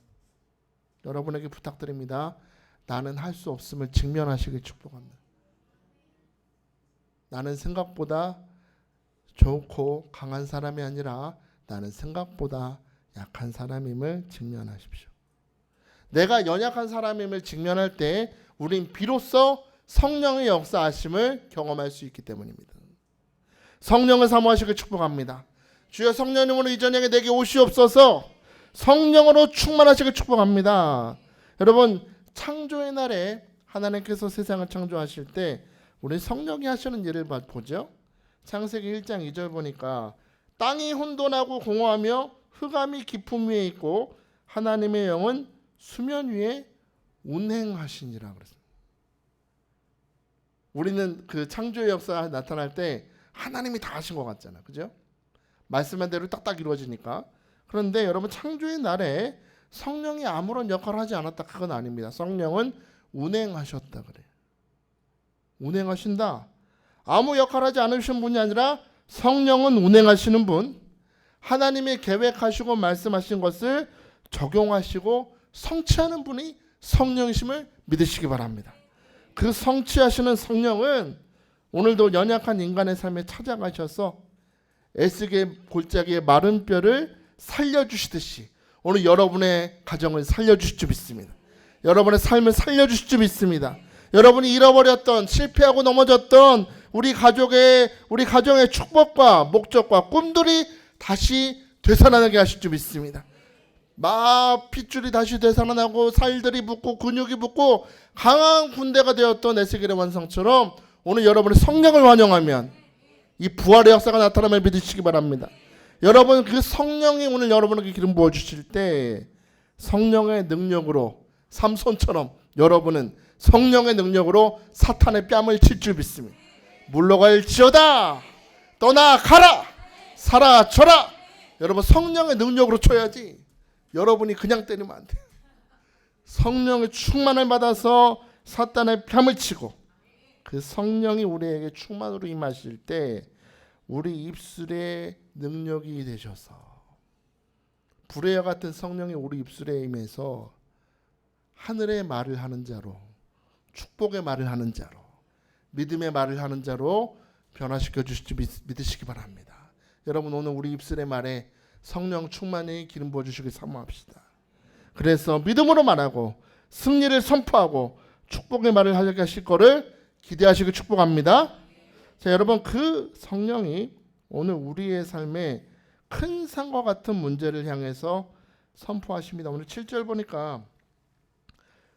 여러분에게 부탁드립니다. 나는 할 수 없음을 직면하시길 축복합니다. 나는 생각보다 좋고 강한 사람이 아니라 나는 생각보다 약한 사람임을 직면하십시오. 내가 연약한 사람임을 직면할 때 우린 비로소 성령의 역사하심을 경험할 수 있기 때문입니다. 성령을 사모하시길 축복합니다. 주여, 성령님으로 이 저녁에 내게 오시옵소서. 성령으로 충만하시길 축복합니다. 여러분, 창조의 날에 하나님께서 세상을 창조하실 때 우리 성령이 하시는 일을 보죠. 창세기 1장 2절 보니까 땅이 혼돈하고 공허하며 흑암이 깊음 위에 있고 하나님의 영은 수면 위에 운행하시니라 그랬습니다. 우리는 그 창조의 역사가 나타날 때 하나님이 다 하신 것 같잖아. 그죠? 말씀한 대로 딱딱 이루어지니까. 그런데 여러분, 창조의 날에 성령이 아무런 역할을 하지 않았다, 그건 아닙니다. 성령은 운행하셨다 그래요. 운행하신다. 아무 역할 하지 않으신 분이 아니라 성령은 운행하시는 분, 하나님이 계획하시고 말씀하신 것을 적용하시고 성취하는 분이 성령이심을 믿으시기 바랍니다. 그 성취하시는 성령은 오늘도 연약한 인간의 삶에 찾아가셔서 애쓰게 골짜기의 마른 뼈를 살려주시듯이 오늘 여러분의 가정을 살려주실 줄 믿습니다. 여러분의 삶을 살려주실 줄 믿습니다. 여러분이 잃어버렸던, 실패하고 넘어졌던 우리 가정의 축복과 목적과 꿈들이 다시 되살아나게 하실 줄 믿습니다. 핏줄이 다시 되살아나고 살들이 붙고 근육이 붙고 강한 군대가 되었던 에스겔의 완성처럼 오늘 여러분의 성령을 완영하면 이 부활의 역사가 나타남을 믿으시기 바랍니다. 여러분, 그 성령이 오늘 여러분에게 기름 부어주실 때 성령의 능력으로, 삼손처럼 여러분은 성령의 능력으로 사탄의 뺨을 칠 줄 믿습니다. 물러갈지어다, 떠나가라, 사라져라. 여러분, 성령의 능력으로 쳐야지 여러분이 그냥 때리면 안 돼요. 성령의 충만을 받아서 사탄의 뺨을 치고 그 성령이 우리에게 충만으로 임하실 때 우리 입술에 능력이 되셔서 불의와 같은 성령이 우리 입술에 임해서 하늘의 말을 하는 자로, 축복의 말을 하는 자로, 믿음의 말을 하는 자로 변화시켜 주실지 믿으시기 바랍니다. 여러분, 오늘 우리 입술의 말에 성령 충만히 기름 부어주시길 사모합시다. 그래서 믿음으로 말하고 승리를 선포하고 축복의 말을 하게 하실 거를 기대하시길 축복합니다. 자, 여러분, 그 성령이 오늘 우리의 삶에 큰 산과 같은 문제를 향해서 선포하십니다. 오늘 7절 보니까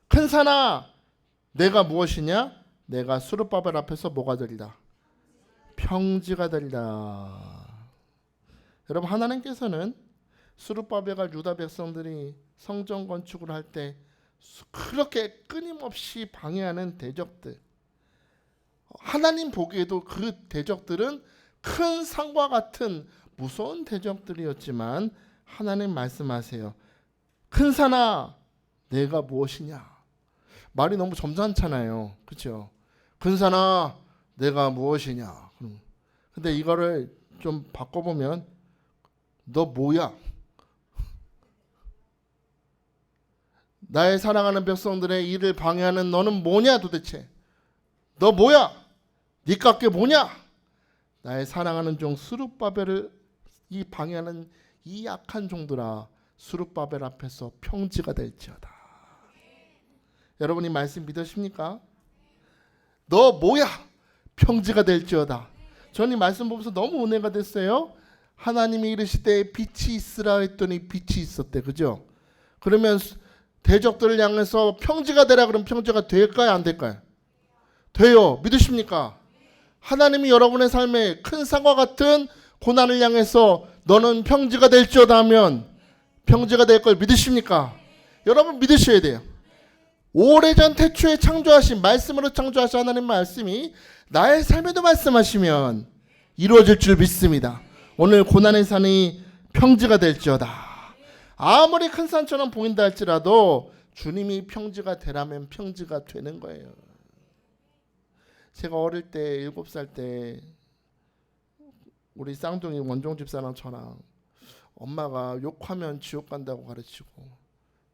큰 산아 내가 무엇이냐? 내가 수르바벨 앞에서 뭐가 되리라? 평지가 되리라. 여러분, 하나님께서는 수르바벨과 유다 백성들이 성전 건축을 할 때 그렇게 끊임없이 방해하는 대적들, 하나님 보기에도 그 대적들은 큰 산과 같은 무서운 대적들이었지만 하나님 말씀하세요. 큰 산아 내가 무엇이냐? 말이 너무 점잖잖아요. 그렇죠? 큰 산아 내가 무엇이냐? 근데 이거를 좀 바꿔보면 너 뭐야? 나의 사랑하는 백성들의 일을 방해하는 너는 뭐냐 도대체? 너 뭐야? 네 깎게 뭐냐? 나의 사랑하는 종 스룹바벨을 이 방해하는 이 약한 종들아, 스룹바벨 앞에서 평지가 될지어다. 여러분이 말씀 믿으십니까? 너 뭐야? 평지가 될지어다. 저는 이 말씀 보면서 너무 은혜가 됐어요. 하나님이 이르실 때 빛이 있으라 했더니 빛이 있었대. 그죠? 그러면 대적들을 향해서 평지가 되라 그러면 평지가 될까요? 안 될까요? 돼요. 믿으십니까? 하나님이 여러분의 삶에 큰 산과 같은 고난을 향해서 너는 평지가 될지어다 하면 평지가 될 걸 믿으십니까? 여러분 믿으셔야 돼요. 오래전 태초에 창조하신 말씀으로 창조하신 하나님 말씀이 나의 삶에도 말씀하시면 이루어질 줄 믿습니다. 오늘 고난의 산이 평지가 될지어다. 아무리 큰 산처럼 보인다 할지라도 주님이 평지가 되라면 평지가 되는 거예요. 제가 어릴 때 7살 때 우리 쌍둥이 원종 집사랑 저랑 엄마가 욕하면 지옥 간다고 가르치고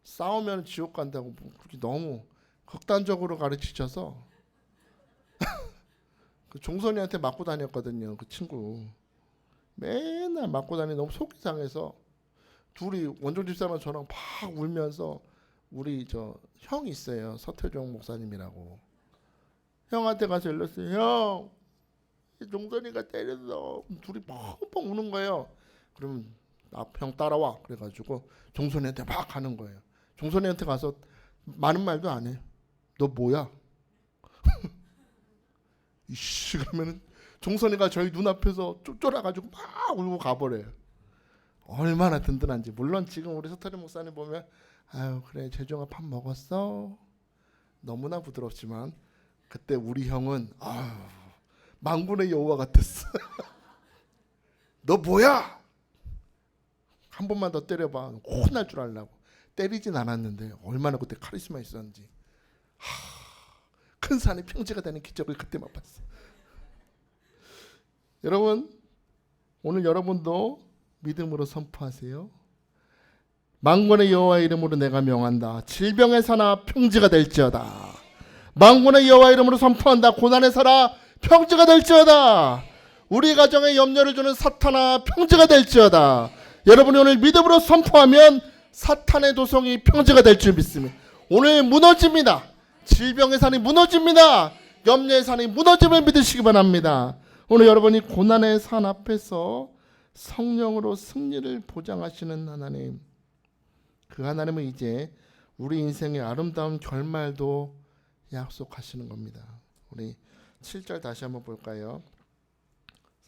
싸우면 지옥 간다고 그렇게 너무 극단적으로 가르치셔서 그 종선이한테 맞고 다녔거든요. 그 친구 맨날 맞고 다니 너무 속이 상해서 둘이 원종 집사랑 저랑 막 울면서 우리 저 형이 있어요. 서태종 목사님이라고. 형한테 가서 일렀어요. 형, 종선이가 때렸어. 둘이 펑펑 우는 거예요. 그러면 형 따라와. 그래가지고 종선이한테 막 가는 거예요. 종선이한테 가서 많은 말도 안 해. 너 뭐야? 이씨 그러면은 종선이가 저희 눈앞에서 쫄쫄아가지고 막 울고 가버려요. 얼마나 든든한지. 물론 지금 우리 서태종 목사님 보면 아유 그래 재종아 밥 먹었어? 너무나 부드럽지만 그때 우리 형은 아유 만군의 여호와 같았어. 너 뭐야? 한 번만 더 때려봐. 혼날 줄 알라고. 때리진 않았는데 얼마나 그때 카리스마 있었는지. 큰 산이 평지가 되는 기적을 그때 맛봤어. 여러분, 오늘 여러분도 믿음으로 선포하세요. 만군의 여호와 이름으로 내가 명한다. 질병의 사나 평지가 될지어다. 만군의 여호와 이름으로 선포한다. 고난의 사나 평지가 될지어다. 우리 가정에 염려를 주는 사탄아 평지가 될지어다. 여러분이 오늘 믿음으로 선포하면 사탄의 도성이 평지가 될 줄 믿습니다. 오늘 무너집니다. 질병의 산이 무너집니다. 염려의 산이 무너짐을 믿으시기 바랍니다. 오늘 여러분이 고난의 산 앞에서 성령으로 승리를 보장하시는 하나님, 그 하나님은 이제 우리 인생의 아름다운 결말도 약속하시는 겁니다. 우리 7절 다시 한번 볼까요?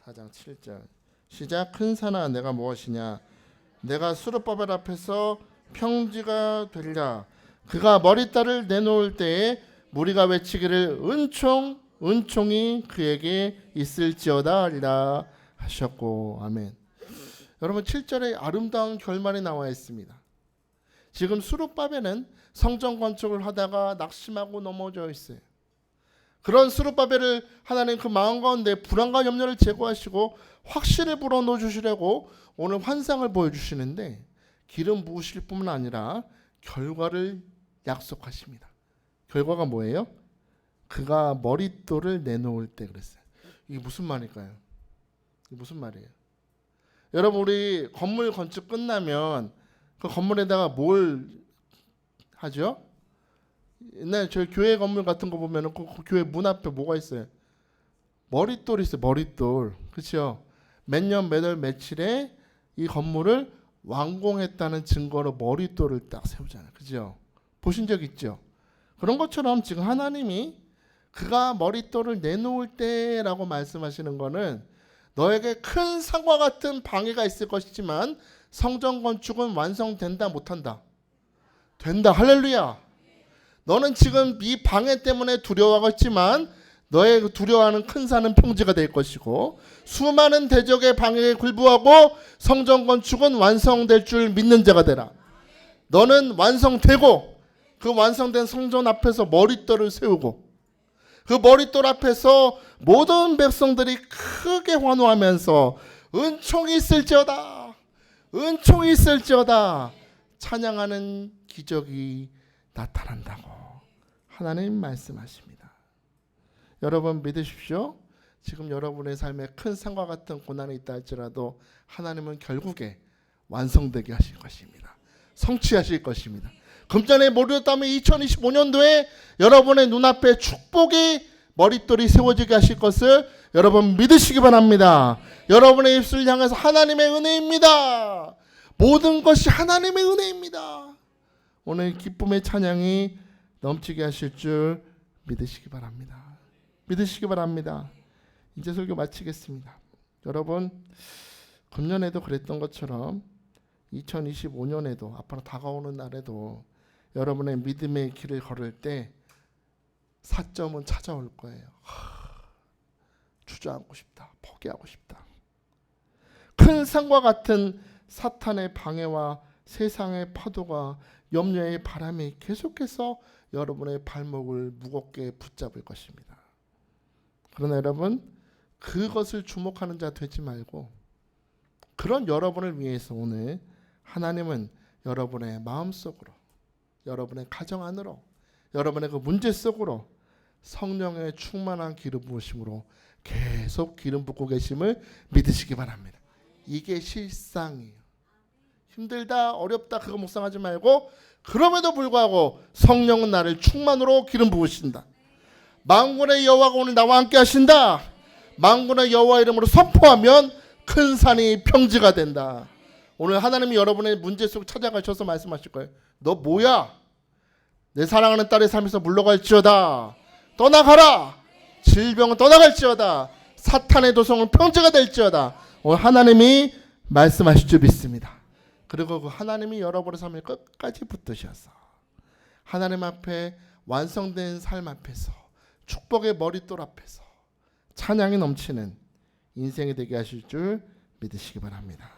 4장 7절 시작. 큰 산아 내가 무엇이냐? 내가 수르바벨 앞에서 평지가 되리라. 그가 머리털을 내놓을 때에 무리가 외치기를 은총이 그에게 있을지어다 하리라 하셨고. 아멘. 여러분 7절에 아름다운 결말이 나와 있습니다. 지금 수르바벨은 성전 건축을 하다가 낙심하고 넘어져 있어요. 그런 수르바벨을 하나님 그 마음 가운데 불안과 염려를 제거하시고 확신을 불어넣어 주시려고 오늘 환상을 보여주시는데, 기름 부으실 뿐만 아니라 결과를 약속하십니다. 결과가 뭐예요? 그가 머릿돌을 내놓을 때 그랬어요. 이게 무슨 말일까요? 이게 무슨 말이에요? 여러분, 우리 건물 건축 끝나면 그 건물에다가 뭘 하죠? 옛날 저희 교회 건물 같은 거 보면 그 교회 문 앞에 뭐가 있어요? 머릿돌이 있어요. 머릿돌. 그렇죠? 몇 년 몇 월 며칠에 이 건물을 완공했다는 증거로 머릿돌을 딱 세우잖아요. 그죠? 보신 적 있죠? 그런 것처럼 지금 하나님이 그가 머릿돌을 내놓을 때라고 말씀하시는 거는 너에게 큰 산과 같은 방해가 있을 것이지만 성전 건축은 완성된다 못한다? 된다. 할렐루야. 너는 지금 이 방해 때문에 두려워하고 있지만 너의 두려워하는 큰 산은 평지가 될 것이고, 수많은 대적의 방해에 굴복하고 성전 건축은 완성될 줄 믿는 자가 되라. 너는 완성되고 그 완성된 성전 앞에서 머릿돌을 세우고 그 머릿돌 앞에서 모든 백성들이 크게 환호하면서 은총이 있을지어다, 은총이 있을지어다 찬양하는 기적이 나타난다고 하나님 말씀하십니다. 여러분 믿으십시오. 지금 여러분의 삶에 큰 산과 같은 고난이 있다 할지라도 하나님은 결국에 완성되게 하실 것입니다. 성취하실 것입니다. 금전에 몰렸다면 2025년도에 여러분의 눈앞에 축복이 머릿돌이 세워지게 하실 것을 여러분 믿으시기 바랍니다. 여러분의 입술을 향해서 하나님의 은혜입니다. 모든 것이 하나님의 은혜입니다. 오늘 기쁨의 찬양이 넘치게 하실 줄 믿으시기 바랍니다. 믿으시기 바랍니다. 이제 설교 마치겠습니다. 여러분, 금년에도 그랬던 것처럼 2025년에도 앞으로 다가오는 날에도 여러분의 믿음의 길을 걸을 때 사점은 찾아올 거예요. 주저앉고 싶다, 포기하고 싶다. 큰 산과 같은 사탄의 방해와 세상의 파도가 염려의 바람이 계속해서 여러분의 발목을 무겁게 붙잡을 것입니다. 그러나 여러분, 그것을 주목하는 자 되지 말고 그런 여러분을 위해서 오늘 하나님은 여러분의 마음속으로, 여러분의 가정 안으로, 여러분의 그 문제 속으로 성령의 충만한 기름 부으심으로 계속 기름 붓고 계심을 믿으시기 바랍니다. 이게 실상이에요. 힘들다, 어렵다 그거 묵상하지 말고 그럼에도 불구하고 성령은 나를 충만으로 기름 부으신다. 만군의 여호와가 오늘 나와 함께 하신다. 만군의 여호와 이름으로 선포하면 큰 산이 평지가 된다. 오늘 하나님이 여러분의 문제 속 찾아가셔서 말씀하실 거예요. 너 뭐야? 내 사랑하는 딸의 삶에서 물러갈지어다. 떠나가라. 질병은 떠나갈지어다. 사탄의 도성은 평지가 될지어다. 오늘 하나님이 말씀하실 줄 믿습니다. 그리고 그 하나님이 여러분의 삶에 끝까지 붙드셔서 하나님 앞에 완성된 삶 앞에서 축복의 머릿돌 앞에서 찬양이 넘치는 인생이 되게 하실 줄 믿으시기 바랍니다.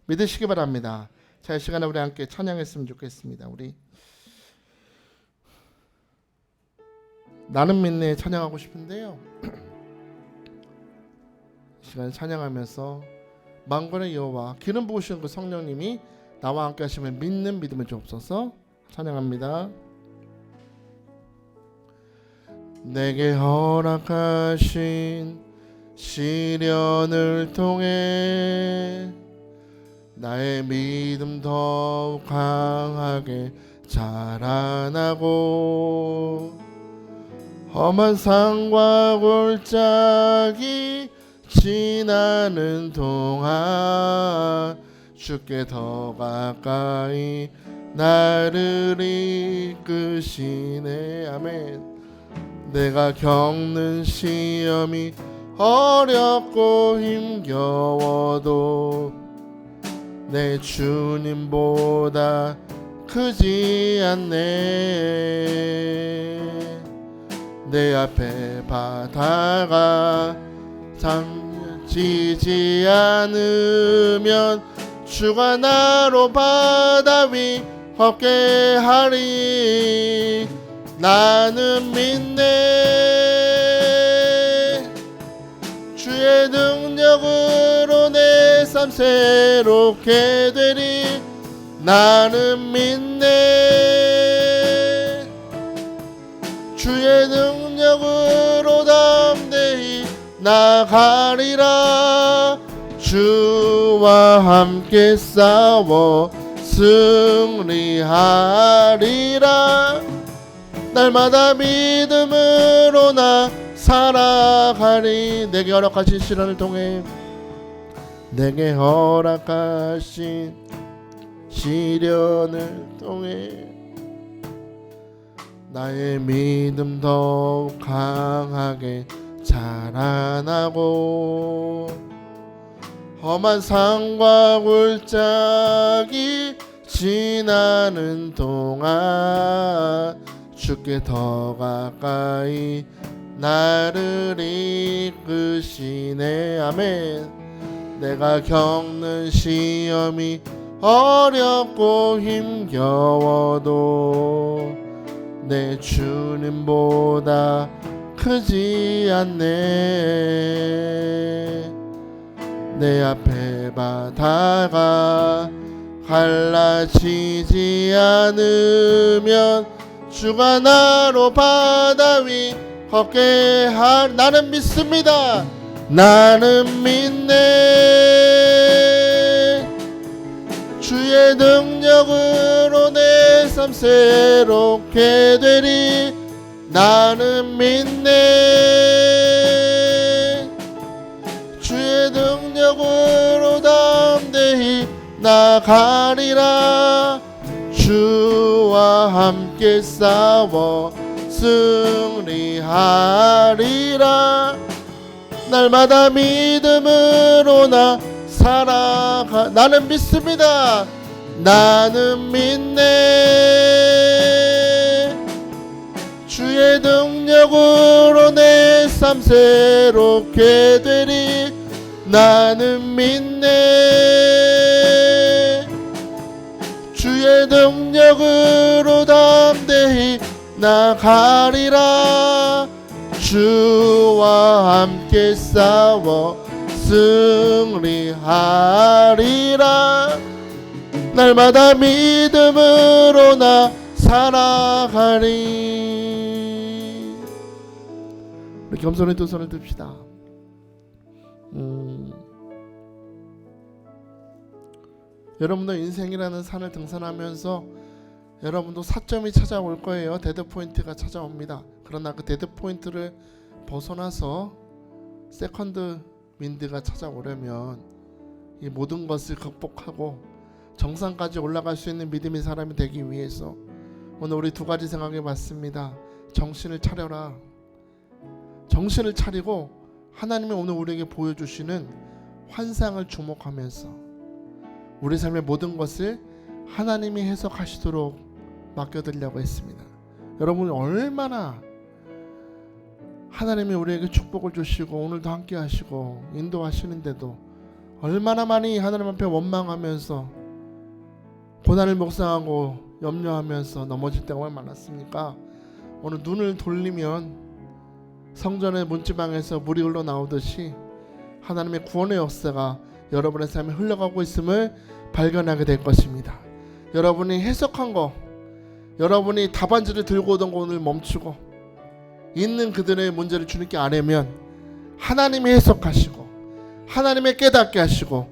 믿으시기 바랍니다. 자, 이 시간에 우리 함께 찬양했으면 좋겠습니다. 우리 나는 믿네 찬양하고 싶은데요. 이 시간에 찬양하면서 만군의 여호와 기름 부으신 그 성령님이 나와 함께 하시면 믿는 믿음을 주옵소서. 찬양합니다. 내게 허락하신 시련을 통해 나의 믿음 더욱 강하게 자라나고 험한 산과 골짜기 지나는 동안 주께 더 가까이 나를 이끄시네. 아멘. 내가 겪는 시험이 어렵고 힘겨워도 내 주님보다 크지 않네. 내 앞에 바다가 잠기지 않으면 주가 나로 바다 위 걷게 하리. 나는 믿네. 주의 능력으로 내 삶 새롭게 되리. 나는 믿네. 주의 능력으로 담대히 나가리라. 주와 함께 싸워 승리하리라. 날마다 믿음으로 나 살아가리. 내게 허락하신 시련을 통해 내게 허락하신 시련을 통해 나의 믿음 더욱 강하게 자라나고 험한 산과 골짜기 지나는 동안 주께 더 가까이 나를 이끄시네. 아멘. 내가 겪는 시험이 어렵고 힘겨워도 내 주님보다 크지 않네. 내 앞에 바다가 갈라지지 않으면 주가 나로 바다 위 걷게 할. 나는 믿습니다. 나는 믿네. 주의 능력으로 내 삶 새롭게 되리. 나는 믿네. 주의 능력으로 담대히 나가리라. 주와 함께 싸워 승리하리라. 날마다 믿음으로 나 살아가. 나는 믿습니다. 나는 믿네. 주의 능력으로 내 삶 새롭게 되리. 나는 믿네. 주의 능력으로 담대히 나가리라. 주와 함께 싸워 승리하리라. 날마다 믿음으로 나 살아가리. 우리 겸손히 두 손을 듭시다. 여러분도 인생이라는 산을 등산하면서 여러분도 사점이 찾아올 거예요. 데드포인트가 찾아옵니다. 그러나 그 데드포인트를 벗어나서 세컨드 윈드가 찾아오려면 이 모든 것을 극복하고 정상까지 올라갈 수 있는 믿음의 사람이 되기 위해서 오늘 우리 두 가지 생각해 봤습니다. 정신을 차려라. 정신을 차리고 하나님이 오늘 우리에게 보여주시는 환상을 주목하면서 우리 삶의 모든 것을 하나님이 해석하시도록 맡겨드리려고 했습니다. 여러분 얼마나 하나님이 우리에게 축복을 주시고 오늘도 함께 하시고 인도하시는데도 얼마나 많이 하나님 앞에 원망하면서 고난을 묵상하고 염려하면서 넘어질 때가 얼마나 많았습니까? 오늘 눈을 돌리면 성전의 문지방에서 물이 흘러나오듯이 하나님의 구원의 역사가 여러분의 삶에 흘러가고 있음을 발견하게 될 것입니다. 여러분이 해석한 거, 여러분이 답안지를 들고 오던 거 오늘 멈추고 있는 그들의 문제를 주님께 아뢰면 하나님이 해석하시고 하나님의 깨닫게 하시고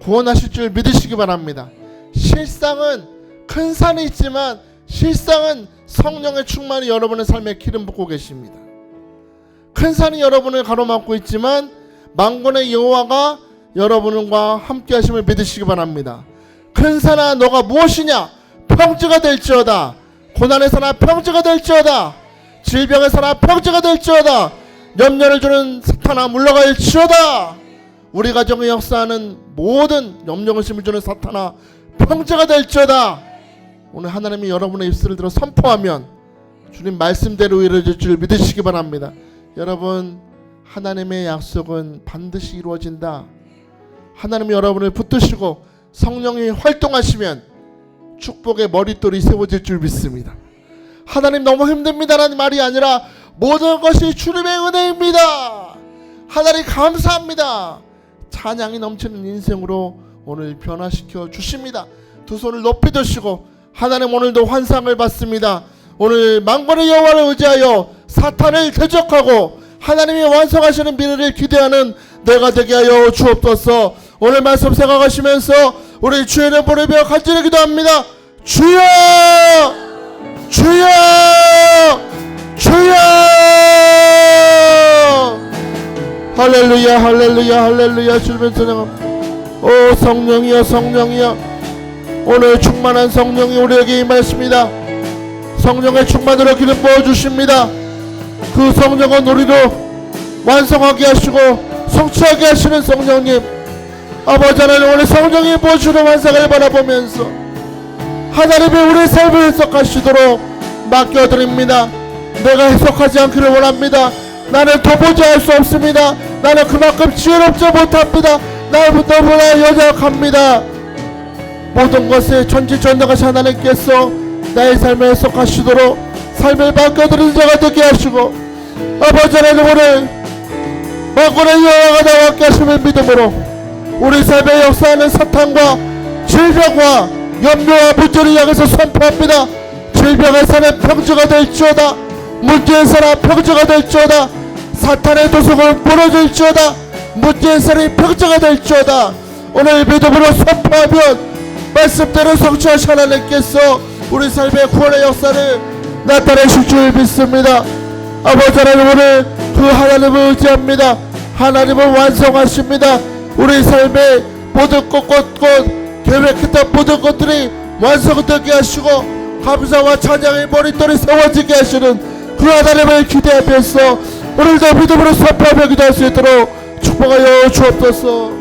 구원하실 줄 믿으시기 바랍니다. 실상은 큰 산이 있지만 실상은 성령의 충만이 여러분의 삶에 기름 붓고 계십니다. 큰 산이 여러분을 가로막고 있지만 만군의 여호와가 여러분과 함께 하심을 믿으시기 바랍니다. 큰 산아 너가 무엇이냐? 평지가 될지어다. 고난에서나 평지가 될지어다. 질병에서나 평지가 될지어다. 염려를 주는 사탄아 물러갈지어다. 우리 가정의 역사하는 모든 염려를 심어주는 사탄아 평지가 될지어다. 오늘 하나님이 여러분의 입술을 들어 선포하면 주님 말씀대로 이루어질 줄 믿으시기 바랍니다. 여러분, 하나님의 약속은 반드시 이루어진다. 하나님이 여러분을 붙드시고 성령이 활동하시면 축복의 머릿돌이 세워질 줄 믿습니다. 하나님 너무 힘듭니다라는 말이 아니라 모든 것이 주님의 은혜입니다. 하나님 감사합니다. 찬양이 넘치는 인생으로 오늘 변화시켜 주십니다. 두 손을 높이 드시고 하나님 오늘도 환상을 받습니다. 오늘 만군의 여호와를 의지하여 사탄을 대적하고 하나님이 완성하시는 미래를 기대하는 내가 되게 하여 주옵소서. 오늘 말씀 생각하시면서 우리 주의 이름 부르며 간절히 기도합니다. 주여! 주여! 주여! 할렐루야 할렐루야 할렐루야. 주님의 찬양합니다. 오 성령이여 성령이여, 오늘 충만한 성령이 우리에게 임하십니다. 성령의 충만으로 기름 부어주십니다. 그 성령은 우리로 완성하게 하시고 성취하게 하시는 성령님, 아버지 하나님 오늘 성령이 부어주는 환상을 바라보면서 하나님이 우리의 삶을 해석하시도록 맡겨드립니다. 내가 해석하지 않기를 원합니다. 나는 도무지 알 수 없습니다. 나는 그만큼 지혜롭지 못합니다. 나보다 연약합니다. 모든 것에 전지전능하신 하나님께서 나의 삶을 해석하시도록 삶을 맡겨드리는 자가 되게 하시고, 아버지 하나님 오늘 만군의 여호와가 나와 함께 하심을 믿음으로 우리 삶에 역사하는 사탄과 질병과 염려와 문제를 향해서 선포합니다. 질병에서는 평지가 될지어다. 문제에서는 평지가 될지어다. 사탄의 도속은 부러질지어다. 문제에서는 평지가 될지어다. 오늘 믿음으로 선포하면 말씀대로 성취하신 하나님께서 우리 삶의 구원의 역사를 나타내실 줄 믿습니다. 아버지 하나님 오늘 그 하나님을 의지합니다. 하나님은 완성하십니다. 우리 삶의 모든 꽃 계획했던 모든 것들이 완성되게 하시고 감사와 찬양의 머릿돌이 세워지게 하시는 그 하나님을 기대하면서 오늘도 믿음으로 선포하며 기도할 수 있도록 축복하여 주옵소서.